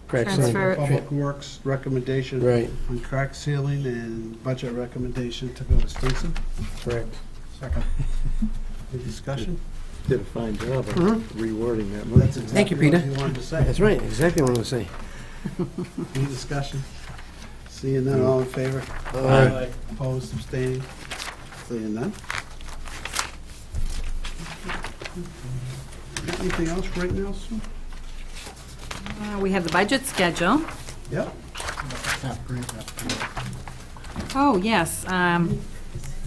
[SPEAKER 5] crack
[SPEAKER 4] Transfer.
[SPEAKER 5] sealing.
[SPEAKER 1] Public Works recommendation
[SPEAKER 5] Right,
[SPEAKER 1] on crack sealing and budget recommendation to go to Stinson.
[SPEAKER 5] correct.
[SPEAKER 6] Second.
[SPEAKER 1] Any discussion?
[SPEAKER 3] Did a fine job of
[SPEAKER 5] Mhm.
[SPEAKER 3] rewording that
[SPEAKER 1] That's
[SPEAKER 3] motion.
[SPEAKER 5] Thank you,
[SPEAKER 1] exactly what
[SPEAKER 5] Peter.
[SPEAKER 1] you wanted to say.
[SPEAKER 5] That's right, exactly what I was gonna say.
[SPEAKER 1] Any discussion? Seeing none, all in favor?
[SPEAKER 5] Aye.
[SPEAKER 1] Opposed, abstaining? Seeing none? Got anything else right now, Sue?
[SPEAKER 4] We have the budget schedule.
[SPEAKER 1] Yep.
[SPEAKER 4] Oh, yes,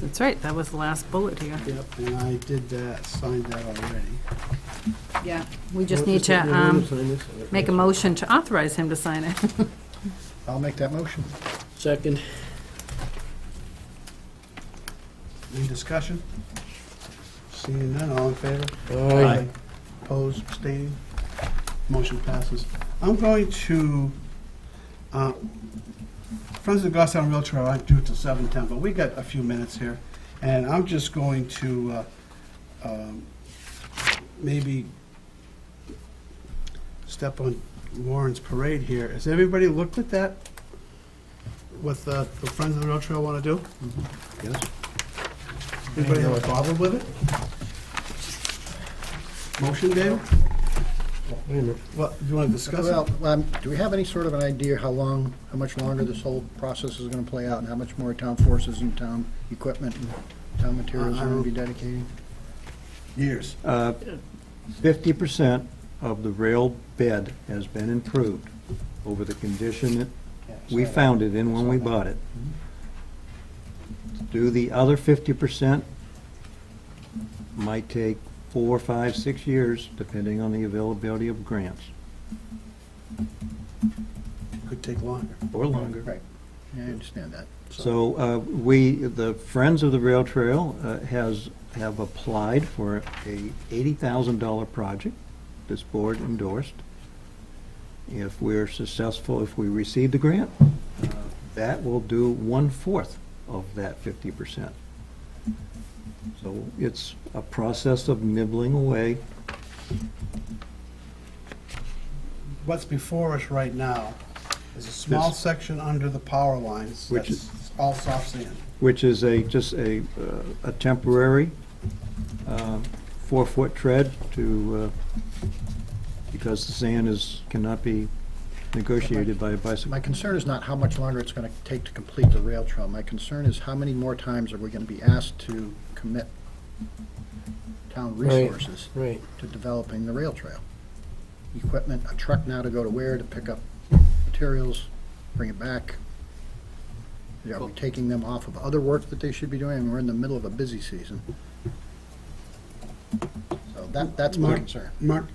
[SPEAKER 4] that's right, that was the last bullet here.
[SPEAKER 1] Yep, and I did that, signed that already.
[SPEAKER 4] Yeah. We just need to make a motion to authorize him to sign it.
[SPEAKER 6] I'll make that motion.
[SPEAKER 10] second,
[SPEAKER 1] Any discussion? Seeing none, all in favor?
[SPEAKER 5] Aye.
[SPEAKER 1] Opposed, abstaining? Motion passes. I'm going to, Friends of the Goffstown Rail Trail, I do it till 7:10, but we got a few minutes here. And I'm just going to maybe step on Warren's parade here. Has everybody looked at that? What the Friends of the Rail Trail want to do?
[SPEAKER 3] Yes.
[SPEAKER 1] Anybody have a problem with it? Motion, David?
[SPEAKER 5] Wait a minute.
[SPEAKER 1] What, do you want to discuss
[SPEAKER 6] Well,
[SPEAKER 1] it?
[SPEAKER 6] do we have any sort of an idea how much longer this whole process is gonna play out, and how much more town forces and town equipment and town materials are gonna be dedicating?
[SPEAKER 1] Years.
[SPEAKER 3] 50% of the rail bed has been improved over the condition that we found it in when we bought it. To do the other 50% might take 4, 5, 6 years, depending on the availability of grants,
[SPEAKER 1] Could take longer.
[SPEAKER 3] or longer.
[SPEAKER 6] Right. Yeah, I understand that.
[SPEAKER 3] So the Friends of the Rail Trail have applied for a $80,000 project this board endorsed. If we're successful, if we receive the grant, that will do 1/4 of that 50%. So it's a process of nibbling away.
[SPEAKER 1] What's before us right now is a small
[SPEAKER 3] This-
[SPEAKER 1] section under the power lines.
[SPEAKER 3] Which
[SPEAKER 1] That's all soft sand.
[SPEAKER 3] Which is just a temporary 4-foot tread because the sand cannot be negotiated by a bicycle.
[SPEAKER 6] My concern is not how much longer it's gonna take to complete the rail trail. My concern is how many more times are we gonna be asked to commit town
[SPEAKER 5] Right.
[SPEAKER 6] resources
[SPEAKER 5] Right.
[SPEAKER 6] to developing the rail trail? Equipment, a truck now to go to where, to pick up materials, bring it back? Are we taking them off of other work that they should be doing? I mean, we're in the middle of a busy season. So that's my concern.
[SPEAKER 1] Mark,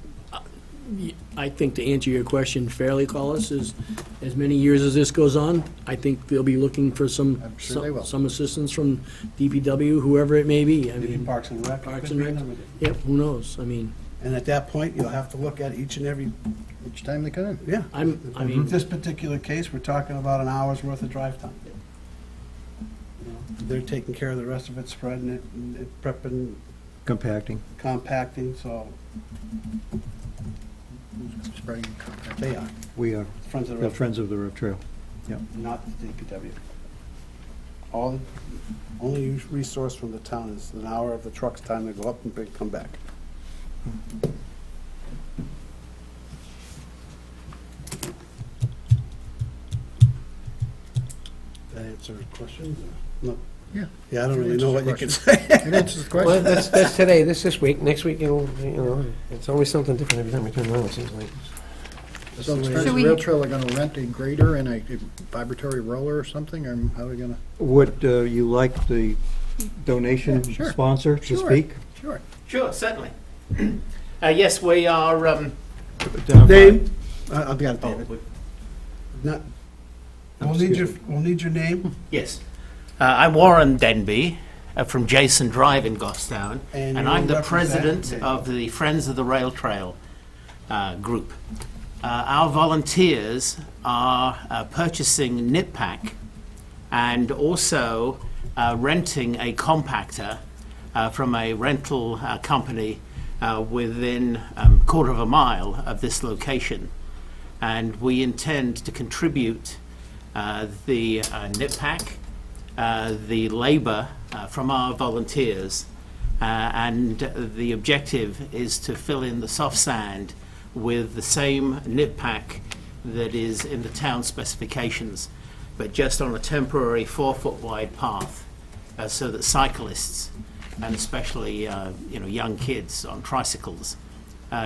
[SPEAKER 10] I think to answer your question fairly, Collis, is as many years as this goes on, I think they'll be looking for some,
[SPEAKER 6] I'm sure they will.
[SPEAKER 10] some assistance from DPW, whoever it may be. I
[SPEAKER 1] maybe
[SPEAKER 10] mean,
[SPEAKER 1] Parks and Rec.
[SPEAKER 10] Parks and Rec. Yep, who knows? I mean,
[SPEAKER 1] And at that point, you'll have to look at each and every,
[SPEAKER 6] Each time they come in.
[SPEAKER 1] yeah.
[SPEAKER 10] I mean,
[SPEAKER 1] In this particular case, we're talking about an hour's worth of drive time. You know, they're taking care of the rest of it, spreading it, and prepping,
[SPEAKER 3] Compacting.
[SPEAKER 1] compacting, so
[SPEAKER 6] Spreading contact.
[SPEAKER 1] they are,
[SPEAKER 3] We are
[SPEAKER 1] Friends of the
[SPEAKER 3] the
[SPEAKER 1] Rail,
[SPEAKER 3] Friends of the Rail Trail.
[SPEAKER 1] not the DPW. All, only resource from the town is an hour of the truck's time to go up and come back. That answer questions? No.
[SPEAKER 6] Yeah.
[SPEAKER 1] Yeah, I don't really know what you can
[SPEAKER 6] Answers
[SPEAKER 1] say.
[SPEAKER 6] It answers the
[SPEAKER 5] Well,
[SPEAKER 6] question.
[SPEAKER 5] that's today, this week, next week, it's always something different every time we turn around, it seems like.
[SPEAKER 6] So the Friends of
[SPEAKER 4] we-
[SPEAKER 6] the Rail Trail are gonna rent a grader and a vibratory roller or something, or how are we gonna?
[SPEAKER 3] Would you like the donation
[SPEAKER 6] Yeah, sure.
[SPEAKER 3] sponsor to
[SPEAKER 6] Sure.
[SPEAKER 3] speak?
[SPEAKER 6] Sure.
[SPEAKER 8] Sure, certainly. Yes, we are,
[SPEAKER 1] Name? I've got it,
[SPEAKER 8] oh,
[SPEAKER 1] David. Not, we'll need your name
[SPEAKER 8] yes. I'm Warren Denby from Jason Drive in Goffstown,
[SPEAKER 1] and
[SPEAKER 8] and
[SPEAKER 1] you
[SPEAKER 8] I'm the
[SPEAKER 1] represent-
[SPEAKER 8] president of the Friends of the Rail Trail group. Our volunteers are purchasing nip pack and also renting a compactor from a rental company within quarter of a mile of this location. And we intend to contribute the nip pack, the labor from our volunteers, and the objective is to fill in the soft sand with the same nip pack that is in the town specifications, but just on a temporary 4-foot wide path, so that cyclists, and especially young kids on tricycles,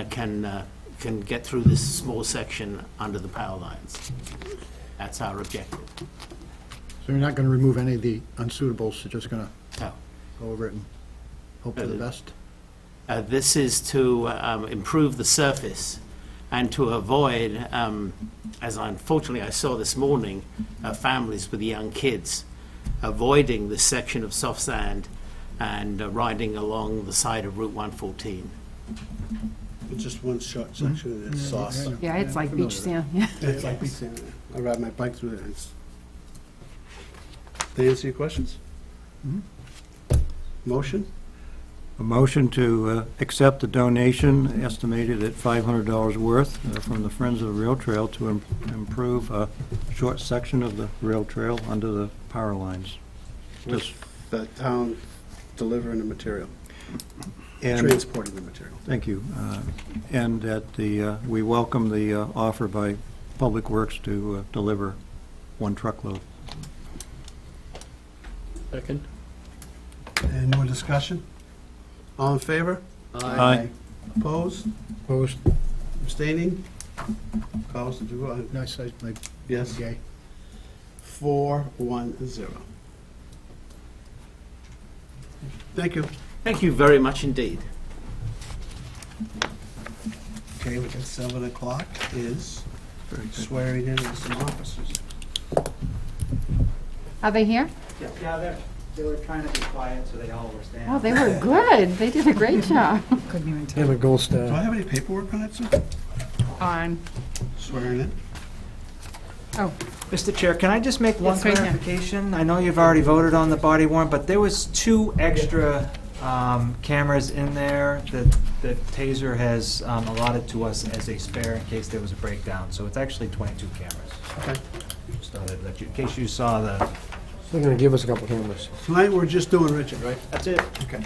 [SPEAKER 8] can get through this small section under the power lines. That's our objective.
[SPEAKER 6] So you're not gonna remove any of the unsuitables, you're just gonna
[SPEAKER 8] No.
[SPEAKER 6] go over it and hope for the best?
[SPEAKER 8] This is to improve the surface and to avoid, as unfortunately I saw this morning, families with young kids avoiding this section of soft sand and riding along the side of Route 114.
[SPEAKER 1] It's just one short section and it's sauce.
[SPEAKER 6] yeah,
[SPEAKER 4] Yeah, it's like beach sand, yeah.
[SPEAKER 1] It's like beach sand. I ride my bike through there. Did I answer your questions? Motion?
[SPEAKER 3] A motion to accept the donation estimated at $500 worth from the Friends of the Rail Trail to improve a short section of the rail trail under the power lines.
[SPEAKER 1] With the town delivering the material,
[SPEAKER 3] And,
[SPEAKER 1] transporting the material.
[SPEAKER 3] thank you. And that we welcome the offer by Public Works to deliver one truckload.
[SPEAKER 10] second?
[SPEAKER 1] Any more discussion? All in favor?
[SPEAKER 3] Aye.
[SPEAKER 1] Opposed?
[SPEAKER 5] Opposed?
[SPEAKER 1] Abstaining? Carlos, did you go?
[SPEAKER 6] Nice, like,
[SPEAKER 1] Yes.
[SPEAKER 6] gay.
[SPEAKER 1] 4-1-0. Thank you.
[SPEAKER 8] Thank you very much indeed.
[SPEAKER 1] Okay, we got 7 o'clock is swearing in of some officers.
[SPEAKER 4] Are they here?
[SPEAKER 9] Yeah, they were trying to be quiet, so they all were standing.
[SPEAKER 4] Oh, they were good. They did a great job.
[SPEAKER 2] Couldn't even
[SPEAKER 5] Have a gold
[SPEAKER 1] Do I
[SPEAKER 5] star.
[SPEAKER 1] have any paperwork on it, sir?
[SPEAKER 4] On,
[SPEAKER 1] Swearing in?
[SPEAKER 4] oh,
[SPEAKER 9] Mr. Chair, can I just make one
[SPEAKER 4] Yes, right here.
[SPEAKER 9] clarification? I know you've already voted on the body worn, but there was 2 extra cameras in there that Taser has allotted to us as a spare in case there was a breakdown. So it's actually 22 cameras.
[SPEAKER 1] Okay.
[SPEAKER 9] Just thought I'd let you, in case you saw the...
[SPEAKER 5] They're gonna give us a couple cameras.
[SPEAKER 1] Tonight, we're just doing Richard, right?
[SPEAKER 9] That's it.
[SPEAKER 1] Okay.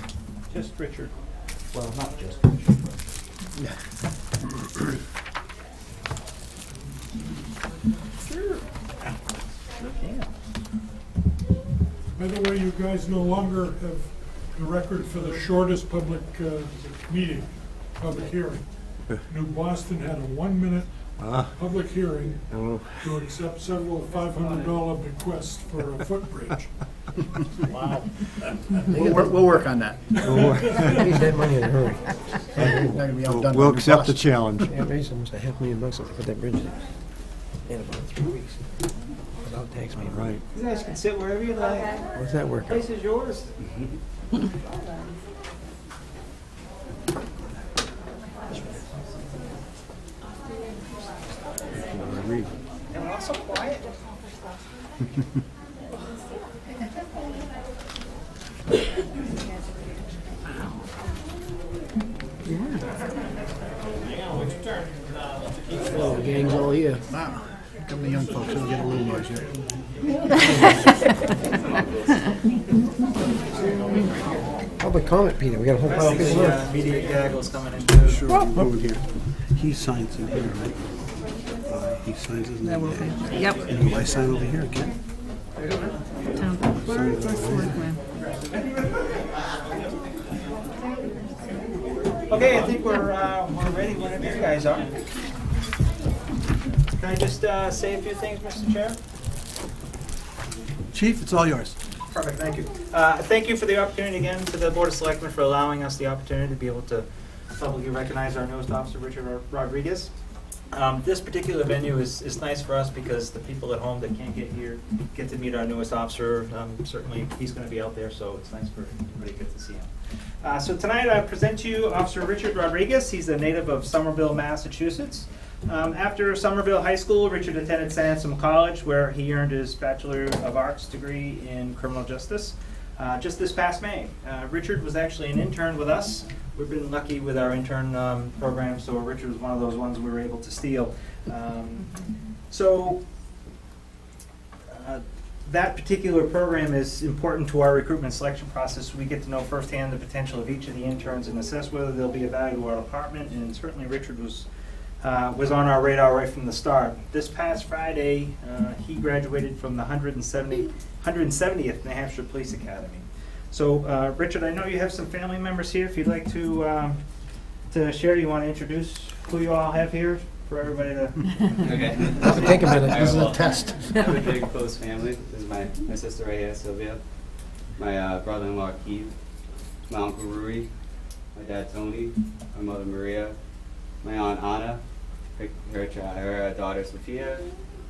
[SPEAKER 9] Just Richard. Well, not just Richard, but...
[SPEAKER 11] By the way, you guys no longer have the record for the shortest public meeting, public hearing. New Boston had a 1-minute public hearing
[SPEAKER 5] Oh,
[SPEAKER 11] to accept several $500 bequests for a footbridge.
[SPEAKER 6] We'll work on that.
[SPEAKER 5] need that money in a hurry.
[SPEAKER 6] Not gonna be outdone by
[SPEAKER 3] We'll
[SPEAKER 6] new
[SPEAKER 3] accept the
[SPEAKER 6] costs.
[SPEAKER 3] challenge.
[SPEAKER 5] I raised almost $500,000 to put that bridge in about 3 weeks. Without tax payment.
[SPEAKER 3] Right.
[SPEAKER 9] You guys can sit wherever you like.
[SPEAKER 5] How's that work?
[SPEAKER 9] Place is yours. And also quiet.
[SPEAKER 10] Oh, the gang's all here.
[SPEAKER 6] Wow. Here come the young folks, it'll get a little noisier.
[SPEAKER 5] Public comment, Peter, we got a whole pile of people here.
[SPEAKER 9] Media gaggles coming in too.
[SPEAKER 1] Sure, over here. He signs in here, right? He signs his name there.
[SPEAKER 4] Yep.
[SPEAKER 1] And do I sign over here again?
[SPEAKER 4] Town clerk, selectmen.
[SPEAKER 9] Okay, I think we're ready whenever you guys are. Can I just say a few things, Mr. Chair?
[SPEAKER 1] Chief, it's all yours.
[SPEAKER 9] Perfect, thank you. Thank you for the opportunity again to the Board of Selectmen for allowing us the opportunity to be able to publicly recognize our newest officer, Richard Rodriguez. This particular venue is nice for us because the people at home that can't get here get to meet our newest officer. Certainly, he's going to be out there, so it's nice for everybody to get to see him. So tonight I present to you Officer Richard Rodriguez. He's a native of Somerville, Massachusetts. After Somerville High School, Richard attended St. Anselm College, where he earned his Bachelor of Arts degree in criminal justice. Just this past May, Richard was actually an intern with us. We've been lucky with our intern program, so Richard was one of those ones we were able to steal. That particular program is important to our recruitment selection process. We get to know firsthand the potential of each of the interns and assess whether they'll be of value to our department, and certainly Richard was on our radar right from the start. This past Friday, he graduated from the 170th New Hampshire Police Academy. So, Richard, I know you have some family members here. If you'd like to share, you want to introduce who you all have here for everybody to...
[SPEAKER 12] Okay.
[SPEAKER 5] Take a minute.
[SPEAKER 6] This is a test.
[SPEAKER 12] I have a big close family. This is my sister right here, Sylvia. My brother-in-law, Keith. My uncle, Rui. My dad, Tony. My mother, Maria. My aunt, Anna. Her daughter, Sophia.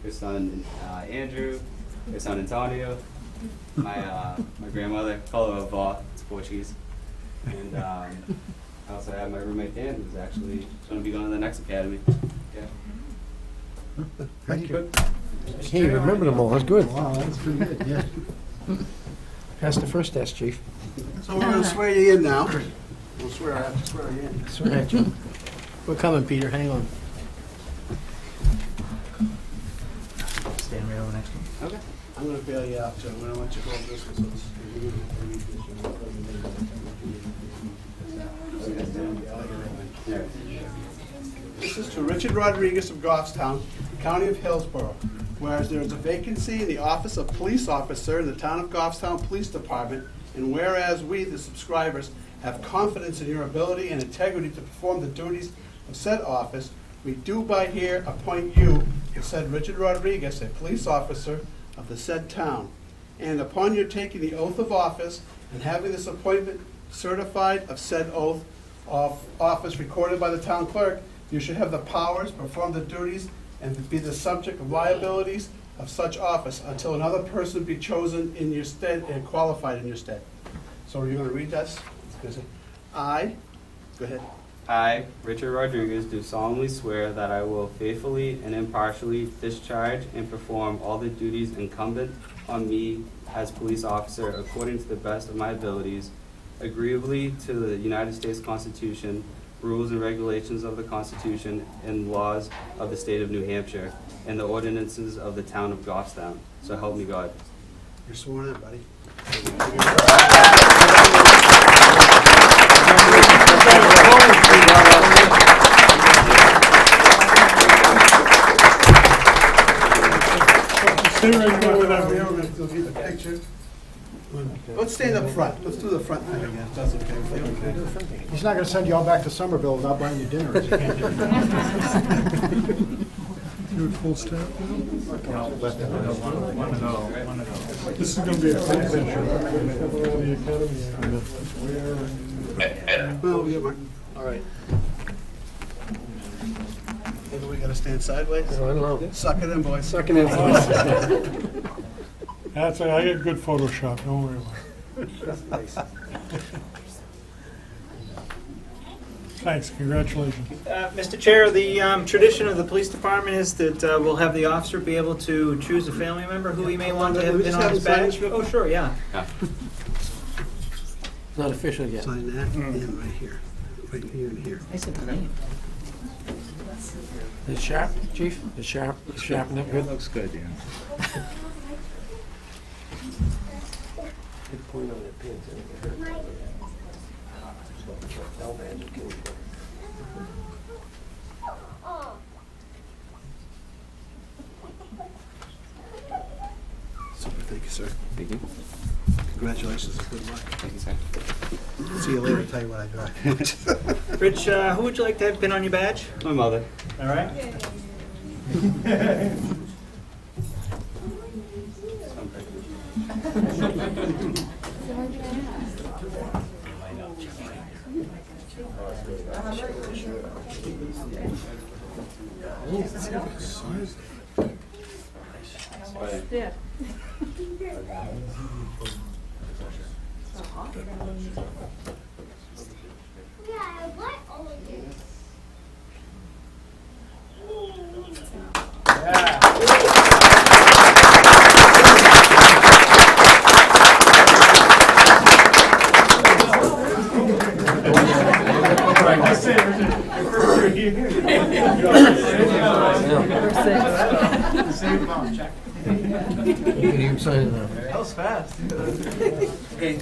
[SPEAKER 12] Her son, Andrew. Her son, Antonio. My grandmother, call her Avó. It's Portuguese. And I also have my roommate, Dan, who's actually going to be going to the next academy. Yeah.
[SPEAKER 6] Thank you.
[SPEAKER 5] Hey, you remember them all, that's good.
[SPEAKER 6] Wow, that's pretty good, yeah.
[SPEAKER 5] Passed the first test, chief.
[SPEAKER 1] So we're going to swear you in now. We'll swear you in.
[SPEAKER 5] Swear at you.
[SPEAKER 10] We're coming, Peter, hang on.
[SPEAKER 9] Stand right over next to him.
[SPEAKER 12] Okay.
[SPEAKER 1] I'm going to bail you out, so I'm going to let you go over this one. So this is to Richard Rodriguez of Goffstown, County of Hillsborough. Whereas there is a vacancy in the office of police officer in the town of Goffstown Police Department, and whereas we, the subscribers, have confidence in your ability and integrity to perform the duties of said office, we do by here appoint you, said Richard Rodriguez, a police officer of the said town. And upon your taking the oath of office and having this appointment certified of said oath of office recorded by the town clerk, you should have the powers, perform the duties, and be the subject of liabilities of such office until another person be chosen in your stead and qualified in your stead. So are you going to read this? I, go ahead.
[SPEAKER 12] I, Richard Rodriguez, do solemnly swear that I will faithfully and impartially discharge and perform all the duties incumbent on me as police officer according to the best of my abilities, agreeably to the United States Constitution, rules and regulations of the Constitution, and laws of the state of New Hampshire, and the ordinances of the town of Goffstown. So help me God.
[SPEAKER 1] You're sworn in, buddy.
[SPEAKER 11] Stay right there with
[SPEAKER 1] We're
[SPEAKER 11] them.
[SPEAKER 1] going to do the picture. Let's stand up front. Let's do the front thing again. That's okay.
[SPEAKER 6] He's not gonna send you all back to Somerville without buying you dinner.
[SPEAKER 11] You're at full staff now? This is gonna be a quick venture. Cover all the academy.
[SPEAKER 1] Well, we got Mark. All right. Maybe we gotta stand sideways?
[SPEAKER 5] I don't know.
[SPEAKER 1] Suck it in, boys.
[SPEAKER 5] Second is,
[SPEAKER 11] That's, I get good Photoshop, don't worry about it. Thanks, congratulations.
[SPEAKER 9] Mr. Chair, the tradition of the police department is that we'll have the officer be able to choose a family member who he may want to have
[SPEAKER 1] Let me
[SPEAKER 9] been
[SPEAKER 1] just
[SPEAKER 9] on
[SPEAKER 1] have
[SPEAKER 9] his
[SPEAKER 1] him sign
[SPEAKER 9] badge.
[SPEAKER 1] this real
[SPEAKER 9] Oh, sure, yeah.
[SPEAKER 5] it's not official yet.
[SPEAKER 1] Sign that, and right here. Right here and here.
[SPEAKER 5] Is it sharp, chief? Is it sharp? Is it sharpened up good?
[SPEAKER 12] Looks good, yeah.
[SPEAKER 5] Good point on that pin, so it can hurt.
[SPEAKER 1] Super, thank you, sir.
[SPEAKER 12] Thank you.
[SPEAKER 1] Congratulations and good luck.
[SPEAKER 12] Thank you, sir.
[SPEAKER 1] See you later, tell you what I drive.
[SPEAKER 9] Rich, who would you like to have been on your badge?
[SPEAKER 12] My mother.
[SPEAKER 9] All right.
[SPEAKER 5] You can even sign it now.
[SPEAKER 9] That was fast. Okay,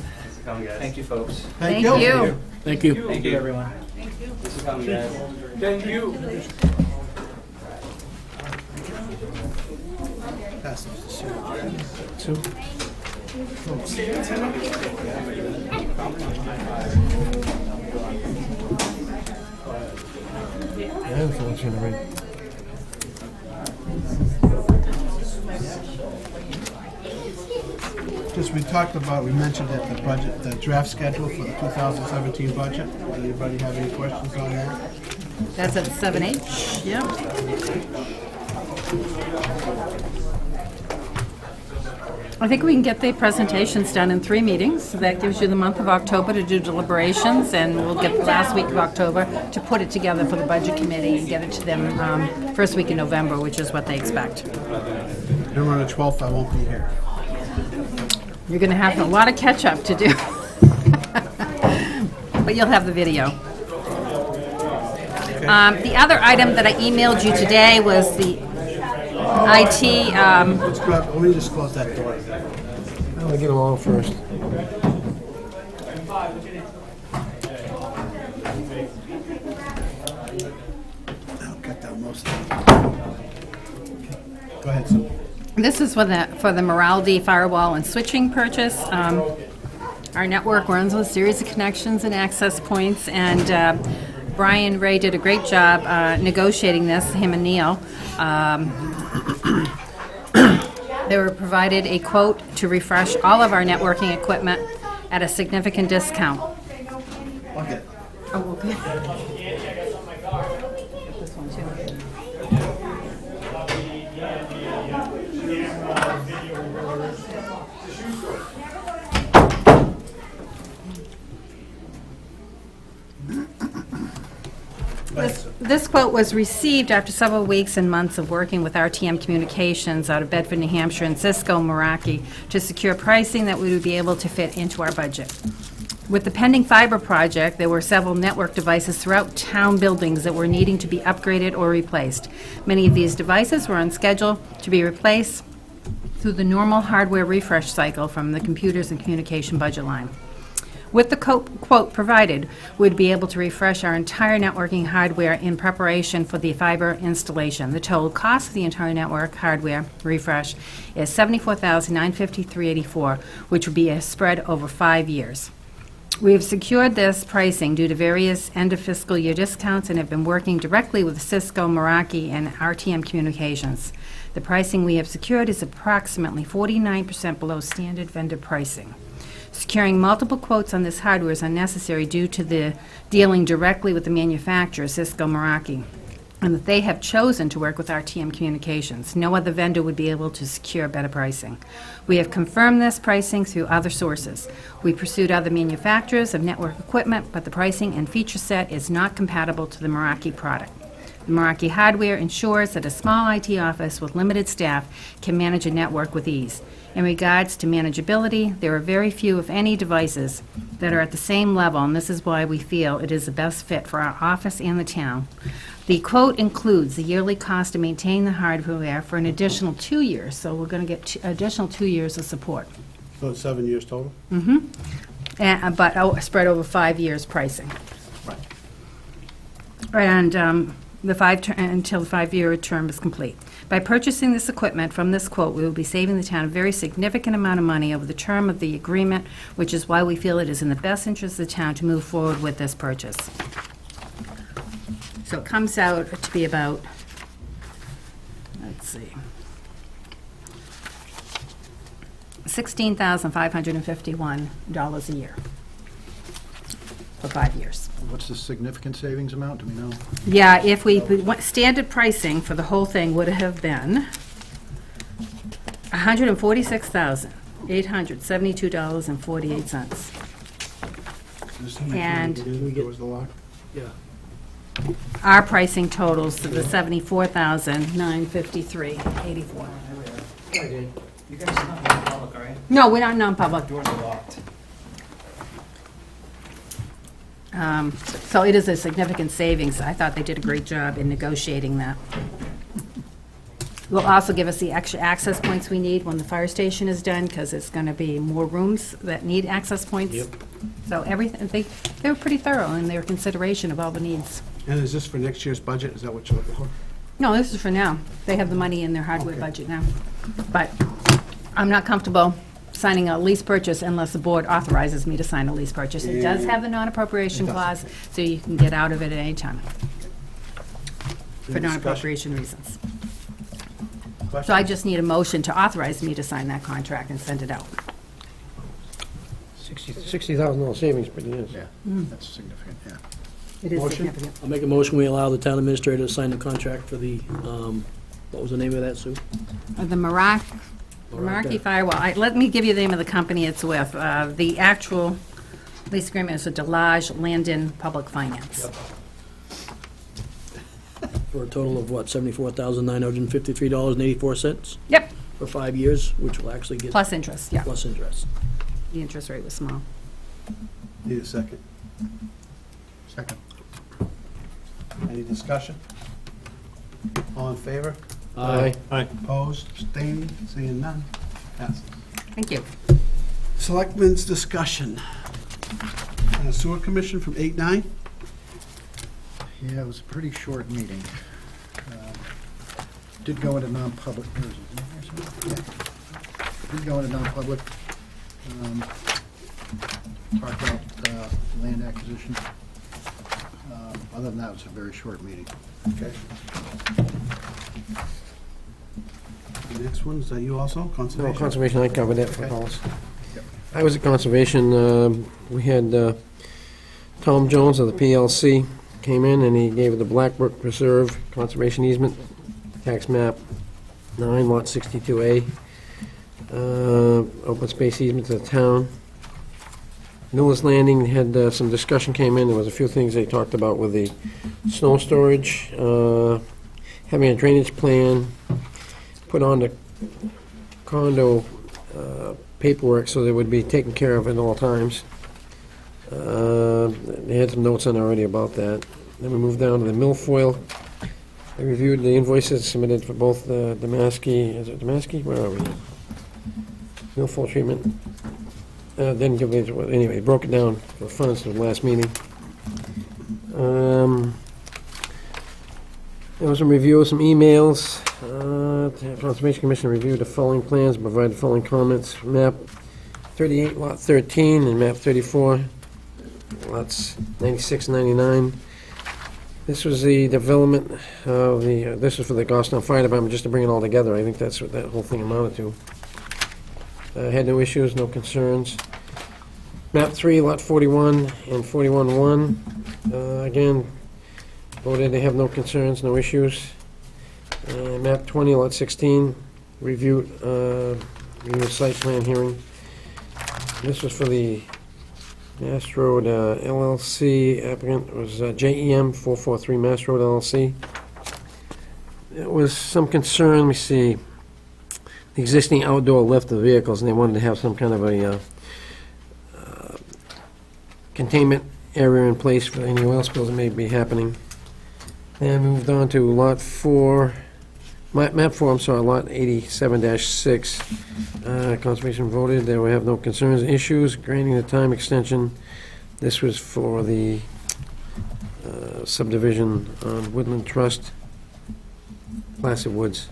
[SPEAKER 9] thank you, folks.
[SPEAKER 4] Thank you.
[SPEAKER 10] Thank you.
[SPEAKER 9] Thank you, everyone.
[SPEAKER 12] Thanks for coming, guys.
[SPEAKER 9] Thank you.
[SPEAKER 1] Pass those to Sue.
[SPEAKER 5] Sue? Yeah, unfortunately.
[SPEAKER 1] Just, we talked about, we mentioned that the budget, the draft schedule for the 2017 budget. Anybody have any questions on that?
[SPEAKER 4] That's at 7H, yep. I think we can get the presentations done in 3 meetings. So that gives you the month of October to do deliberations, and we'll get the last week of October to put it together for the Budget Committee and get it to them first week in November, which is what they expect.
[SPEAKER 1] Remember on the 12th, I won't be here.
[SPEAKER 4] You're going to have a lot of catch-up to do. But you'll have the video. The other item that I emailed you today was the IT,
[SPEAKER 1] Let's grab, let me just close that door.
[SPEAKER 5] I'll get them all first.
[SPEAKER 1] I'll cut down most of it. Go ahead, Sue.
[SPEAKER 4] this is for the Meraldi firewall and switching purchase. Our network runs with a series of connections and access points, and Brian Ray did a great job negotiating this, him and Neil. They were provided a quote to refresh all of our networking equipment at a significant discount.
[SPEAKER 1] Okay.
[SPEAKER 4] Oh, okay. This one too. This quote was received after several weeks and months of working with RTM Communications out of Bedford, New Hampshire, and Cisco Meraki to secure pricing that we would be able to fit into our budget. With the pending fiber project, there were several network devices throughout town buildings that were needing to be upgraded or replaced. Many of these devices were on schedule to be replaced through the normal hardware refresh cycle from the computers and communication budget line. With the quote provided, we'd be able to refresh our entire networking hardware in preparation for the fiber installation. The total cost of the entire network hardware refresh is $74,953.84, which would be spread over 5 years. We have secured this pricing due to various end-of-fiscal year discounts and have been working directly with Cisco, Meraki, and RTM Communications. The pricing we have secured is approximately 49% below standard vendor pricing. Securing multiple quotes on this hardware is unnecessary due to the dealing directly with the manufacturer, Cisco, Meraki, and that they have chosen to work with RTM Communications. No other vendor would be able to secure better pricing. We have confirmed this pricing through other sources. We pursued other manufacturers of network equipment, but the pricing and feature set is not compatible to the Meraki product. The Meraki hardware ensures that a small IT office with limited staff can manage a network with ease. In regards to manageability, there are very few, if any, devices that are at the same level, and this is why we feel it is the best fit for our office and the town. The quote includes the yearly cost to maintain the hardware for an additional 2 years, so we're going to get additional 2 years of support.
[SPEAKER 1] So it's 7 years total?
[SPEAKER 4] But spread over 5 years pricing.
[SPEAKER 1] Right.
[SPEAKER 4] And until the 5-year term is complete. By purchasing this equipment from this quote, we will be saving the town a very significant amount of money over the term of the agreement, which is why we feel it is in the best interest of the town to move forward with this purchase. So it comes out to be about, let's see, $16,551 a year for 5 years.
[SPEAKER 6] What's the significant savings amount, do we know?
[SPEAKER 4] Yeah, if we, standard pricing for the whole thing would have been $146,872.48. And
[SPEAKER 1] There was the lock?
[SPEAKER 10] Yeah.
[SPEAKER 4] our pricing totals to the $74,953.84.
[SPEAKER 9] You guys are not non-public, are you?
[SPEAKER 4] No, we're not non-public.
[SPEAKER 9] Doors are locked.
[SPEAKER 4] So it is a significant savings. I thought they did a great job in negotiating that. Will also give us the extra access points we need when the fire station is done, because it's going to be more rooms that need access points.
[SPEAKER 10] Yep.
[SPEAKER 4] So everything, they were pretty thorough in their consideration of all the needs.
[SPEAKER 1] And is this for next year's budget? Is that what you're looking for?
[SPEAKER 4] No, this is for now. They have the money in their hardware budget now. But I'm not comfortable signing a lease purchase unless the board authorizes me to sign a lease purchase. It does have the non-appropriation clause, so you can get out of it at any time for
[SPEAKER 1] Any
[SPEAKER 4] non-appropriation reasons.
[SPEAKER 1] Questions?
[SPEAKER 4] So I just need a motion to authorize me to sign that contract and send it out.
[SPEAKER 5] $60,000 savings per year.
[SPEAKER 6] Yeah, that's significant, yeah.
[SPEAKER 4] It is
[SPEAKER 1] Motion?
[SPEAKER 4] significant.
[SPEAKER 10] I'll make a motion, we allow the town administrator to sign the contract for the, what was the name of that, Sue?
[SPEAKER 4] The Meraki Firewall, let me give you the name of the company it's with. The actual lease agreement is with Delage Landon Public Finance.
[SPEAKER 10] For a total of what, $74,953.84
[SPEAKER 4] Yep,
[SPEAKER 10] for 5 years, which will actually get
[SPEAKER 4] plus interest, yeah.
[SPEAKER 10] plus interest.
[SPEAKER 4] The interest rate was small.
[SPEAKER 1] Need a second.
[SPEAKER 6] Second.
[SPEAKER 1] Any discussion? All in favor?
[SPEAKER 5] Aye.
[SPEAKER 1] Opposed, abstaining, seeing none? Passes.
[SPEAKER 4] Thank you.
[SPEAKER 1] Selectmen's discussion. Sewer Commission from 8-9?
[SPEAKER 6] Yeah, it was a pretty short meeting. Did go into non-public, where is it? Yeah. Did go into non-public. Talked about land acquisition. Other than that, it was a very short meeting.
[SPEAKER 1] Okay. The next one, is that you also?
[SPEAKER 5] No,
[SPEAKER 1] Conservation?
[SPEAKER 5] Conservation, I covered that for
[SPEAKER 1] Okay.
[SPEAKER 5] Hollis.
[SPEAKER 6] Yep.
[SPEAKER 5] I was at Conservation, we had Tom Jones of the PLC came in and he gave the Blackbrook Preserve Conservation Easement, tax map 9, lot 62A, open space easement to the town. Millis Landing had some discussion came in, there was a few things they talked about with the snow storage, having a drainage plan, put on the condo paperwork so they would be taken care of at all times. They had some notes on already about that. Then we moved down to the milfoil. They reviewed the invoices submitted for both the Damaski, is it Damaski? Where are we? Milfoil treatment. Didn't give these, anyway, broke it down for funds to the last meeting. There was some review, some emails. The Conservation Commission reviewed the following plans, provided the following comments. Map 38, lot 13, and map 34, lots 96, 99. This was the development of this is for the Goffstown Fire Department, just to bring it all together. I think that's what that whole thing amounted to. Had no issues, no concerns. Map 3, Lot 41 and 41-1. Again, voted they have no concerns, no issues. Map 20, Lot 16, reviewed site plan hearing. This was for the Mass Road LLC, applicant was JEM 443 Mass Road LLC. There was some concern, let me see, the existing outdoor lift of vehicles, and they wanted to have some kind of a containment area in place for any oil spills that may be happening. And moved on to Lot 4, Map 4, I'm sorry, Lot 87-6. Conservation voted, they will have no concerns, issues, granting the time extension. This was for the subdivision on Woodland Trust, Placid Woods.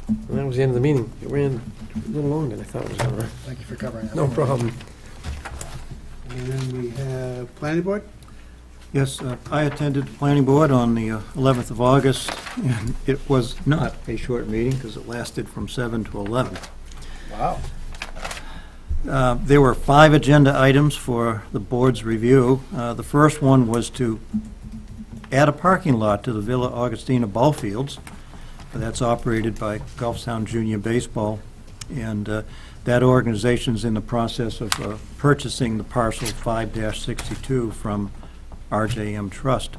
[SPEAKER 5] And that was the end of the meeting. It ran a little longer than I thought it was going to.
[SPEAKER 6] Thank you for covering that.
[SPEAKER 5] No problem.
[SPEAKER 1] And then we have planning board.
[SPEAKER 3] Yes, I attended the planning board on the 11th of August, and it was not a short meeting because it lasted from 7 to 11.
[SPEAKER 1] Wow.
[SPEAKER 3] There were 5 agenda items for the board's review. The first one was to add a parking lot to the Villa Augustina ball fields. That's operated by Gulfstown Junior Baseball, and that organization's in the process of purchasing the parcel 5-62 from RJM Trust.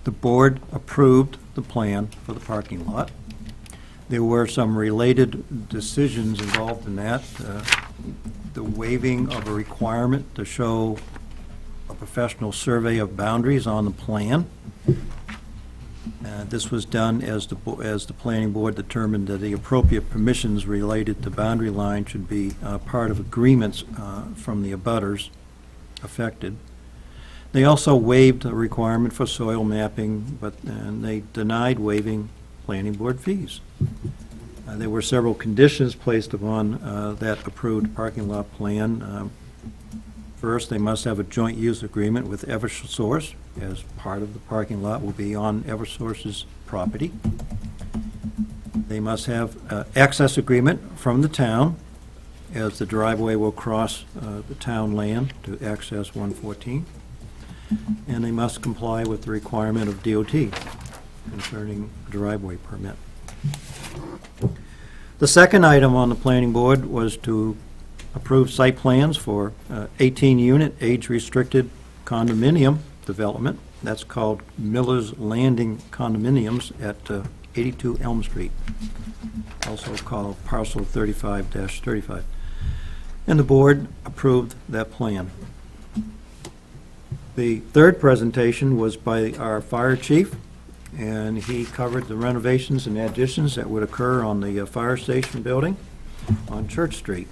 [SPEAKER 3] The board approved the plan for the parking lot. There were some related decisions involved in that. The waiving of a requirement to show a professional survey of boundaries on the plan. This was done as the planning board determined that the appropriate permissions related to boundary line should be part of agreements from the abutters affected. They also waived a requirement for soil mapping, and they denied waiving planning board fees. There were several conditions placed upon that approved parking lot plan. First, they must have a joint use agreement with Eversource, as part of the parking lot will be on Eversource's property. They must have access agreement from the town, as the driveway will cross the town land to access 114. And they must comply with the requirement of DOT concerning driveway permit. The second item on the planning board was to approve site plans for 18-unit age-restricted condominium development. That's called Miller's Landing Condominiums at 82 Elm Street, also called parcel 35-35. And the board approved that plan. The third presentation was by our fire chief, and he covered the renovations and additions that would occur on the fire station building on Church Street,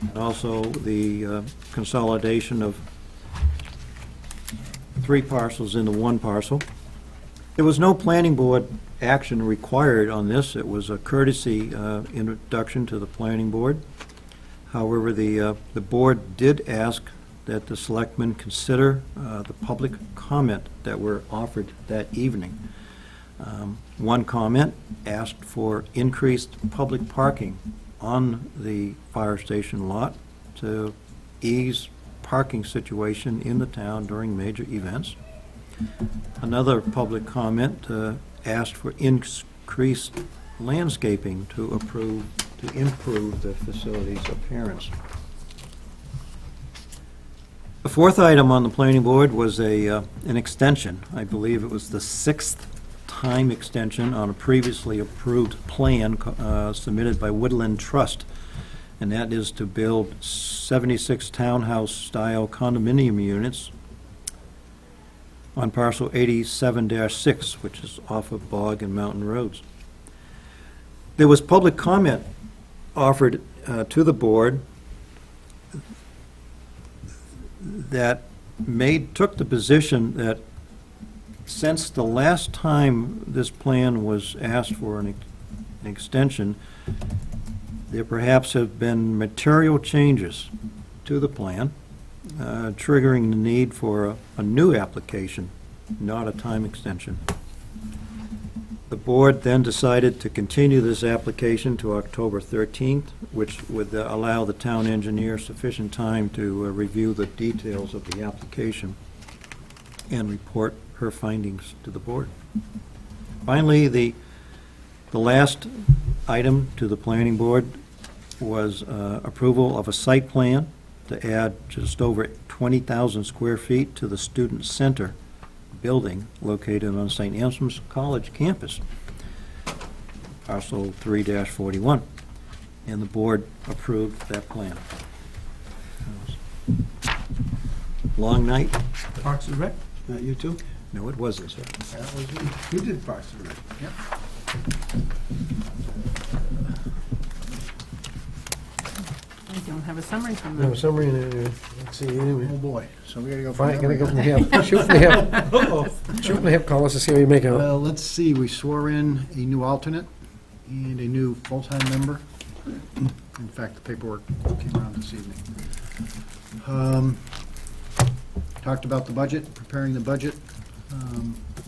[SPEAKER 3] and also the consolidation of 3 parcels into 1 parcel. There was no planning board action required on this. It was a courtesy introduction to the planning board. However, the board did ask that the selectmen consider the public comment that were offered that evening. One comment asked for increased public parking on the fire station lot to ease parking situation in the town during major events. Another public comment asked for increased landscaping to improve the facility's appearance. The fourth item on the planning board was an extension. I believe it was the 6th time extension on a previously approved plan submitted by Woodland Trust, and that is to build 76 townhouse-style condominium units on parcel 87-6, which is off of Bog and Mountain Roads. There was public comment offered to the board that took the position that since the last time this plan was asked for an extension, there perhaps have been material changes to the plan, triggering the need for a new application, not a time extension. The board then decided to continue this application to October 13th, which would allow the town engineer sufficient time to review the details of the application and report her findings to the board. Finally, the last item to the planning board was approval of a site plan to add just over 20,000 square feet to the student center building located on St. Anselm's College campus, parcel 3-41, and the board approved that plan. Long night?
[SPEAKER 1] Parks and Rec, that you too?
[SPEAKER 3] No, it wasn't, sir.
[SPEAKER 1] That was me. You did Parks and Rec.
[SPEAKER 6] Yep.
[SPEAKER 4] I don't have a summary from
[SPEAKER 5] No
[SPEAKER 4] them.
[SPEAKER 5] summary in it. Let's see, anyway.
[SPEAKER 6] Oh, boy. So we gotta go.
[SPEAKER 5] Fine,
[SPEAKER 6] from
[SPEAKER 5] gotta
[SPEAKER 6] that
[SPEAKER 5] go
[SPEAKER 6] way,
[SPEAKER 5] from the
[SPEAKER 6] huh?
[SPEAKER 5] hip. Shoot from the hip. Shoot from the hip, call us to see how you make out.
[SPEAKER 6] Well, let's see, we swore in a new alternate and a new full-time member. In fact, the paperwork came around this evening. Talked about the budget, preparing the budget.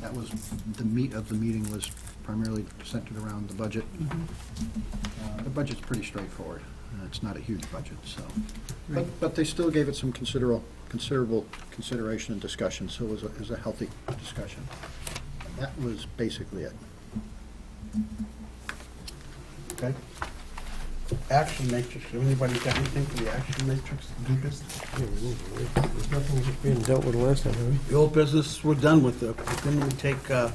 [SPEAKER 6] That was, the meat of the meeting was primarily centered around the budget. The budget's pretty straightforward. It's not a huge budget, so. But they still gave it some considerable consideration and discussion, so it was a healthy discussion. And that was basically it.
[SPEAKER 1] Okay. Action matrix, anybody got anything for the action matrix to do business?
[SPEAKER 5] There's nothing being dealt with last time, have we?
[SPEAKER 1] The old business, we're done with it. Didn't we take, you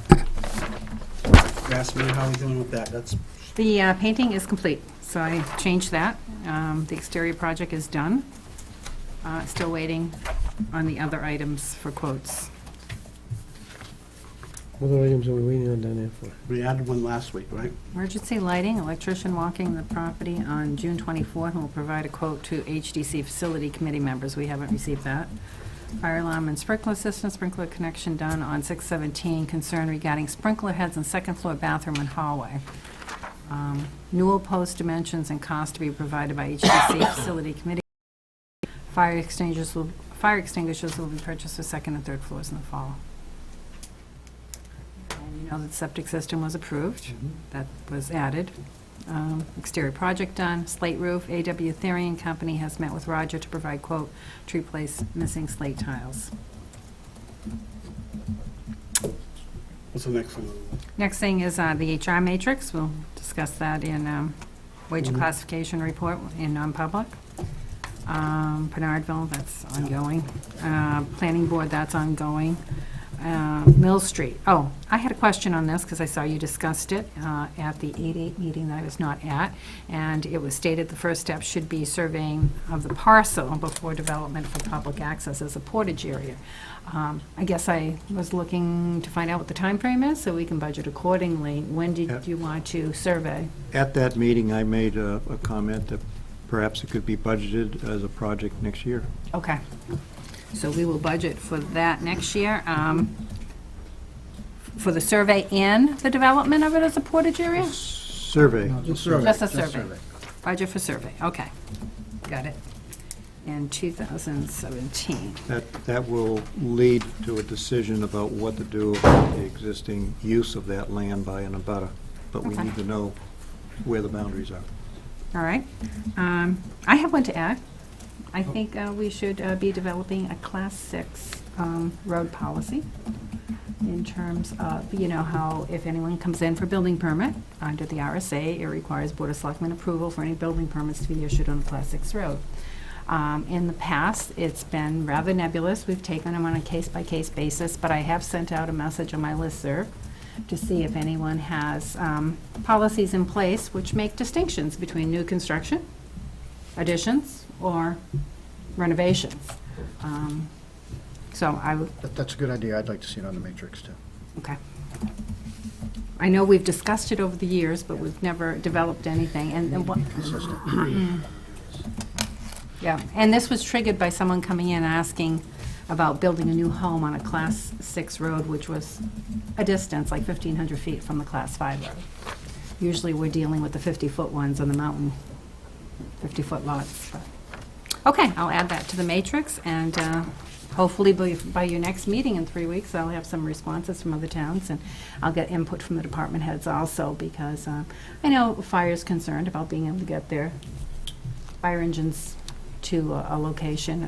[SPEAKER 1] asked me how we doing with that, that's,
[SPEAKER 4] The painting is complete, so I changed that. The exterior project is done. Still waiting on the other items for quotes.
[SPEAKER 5] What other items are we waiting on down there for?
[SPEAKER 1] we added one last week, right?
[SPEAKER 4] Emergency lighting, electrician walking the property on June 24th and will provide a quote to HDC facility committee members. We haven't received that. Fire alarm and sprinkler system, sprinkler connection done on 6/17. Concern regarding sprinkler heads in second floor bathroom and hallway. Newell post dimensions and cost to be provided by HDC facility committee. Fire extinguishers will be purchased for second and third floors in the fall. And you know that the septic system was approved. That was added. Exterior project done, slate roof. AW Therian Company has met with Roger to provide quote to replace missing slate tiles.
[SPEAKER 1] What's the next one?
[SPEAKER 4] Next thing is the HR matrix. We'll discuss that in wage classification report in non-public. Bernardville, that's ongoing. Planning board, that's ongoing. Mill Street. Oh, I had a question on this because I saw you discussed it at the 8/8 meeting that I was not at, and it was stated the first step should be surveying of the parcel before development for public access as a portage area. I guess I was looking to find out what the time frame is so we can budget accordingly. When did you want to survey?
[SPEAKER 3] At that meeting, I made a comment that perhaps it could be budgeted as a project next year.
[SPEAKER 4] Okay. So we will budget for that next year. For the survey and the development of it as a portage area?
[SPEAKER 3] Survey.
[SPEAKER 4] Just a survey. Budget for survey, okay. Got it. In 2017.
[SPEAKER 3] That will lead to a decision about what to do about the existing use of that land by an abutter, but we
[SPEAKER 4] Okay.
[SPEAKER 3] need to know where the boundaries are.
[SPEAKER 4] All right. I have one to add. I think we should be developing a Class 6 road policy in terms of, you know, how if anyone comes in for building permit under the RSA, it requires Board of Selectmen approval for any building permits to be issued on a Class 6 road. In the past, it's been rather nebulous. We've taken them on a case-by-case basis, but I have sent out a message on my listserv to see if anyone has policies in place which make distinctions between new construction, additions, or renovations. So I would,
[SPEAKER 6] That's a good idea. I'd like to see it on the matrix, too.
[SPEAKER 4] okay. I know we've discussed it over the years, but we've never developed anything, and what,
[SPEAKER 6] Consistent.
[SPEAKER 4] yeah, and this was triggered by someone coming in asking about building a new home on a Class 6 road, which was a distance, like 1,500 feet from the Class 5 road. Usually, we're dealing with the 50-foot ones on the mountain, 50-foot lots. But Okay, I'll add that to the matrix, and hopefully by your next meeting in 3 weeks, I'll have some responses from other towns, and I'll get input from the department heads also, because I know fire's concerned about being able to get their fire engines to a location,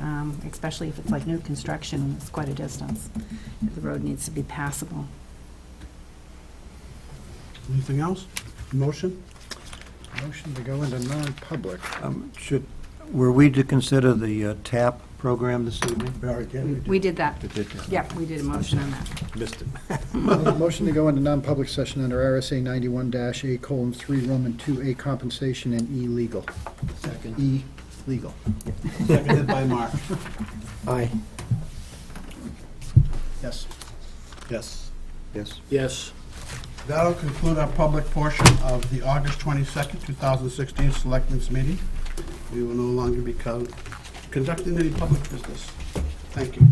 [SPEAKER 4] especially if it's like new construction, and it's quite a distance. The road needs to be passable.
[SPEAKER 1] Anything else? Motion?
[SPEAKER 6] Motion to go into non-public.
[SPEAKER 3] Were we to consider the TAP program this evening?
[SPEAKER 1] We already did.
[SPEAKER 4] We did that.
[SPEAKER 3] We did that.
[SPEAKER 4] Yep, we did a motion on that.
[SPEAKER 3] Missed it.
[SPEAKER 6] Motion to go into non-public session under RSA 91-A:3, Roman 2A, compensation, and E, legal.
[SPEAKER 1] Second.
[SPEAKER 6] E, legal.
[SPEAKER 1] Seconded by Mark.
[SPEAKER 5] Aye.
[SPEAKER 6] Yes.
[SPEAKER 1] Yes.
[SPEAKER 3] Yes.
[SPEAKER 10] Yes.
[SPEAKER 1] That'll conclude our public portion of the August 22nd, 2016 Selectmen's meeting. We will no longer be conducting any public business. Thank you.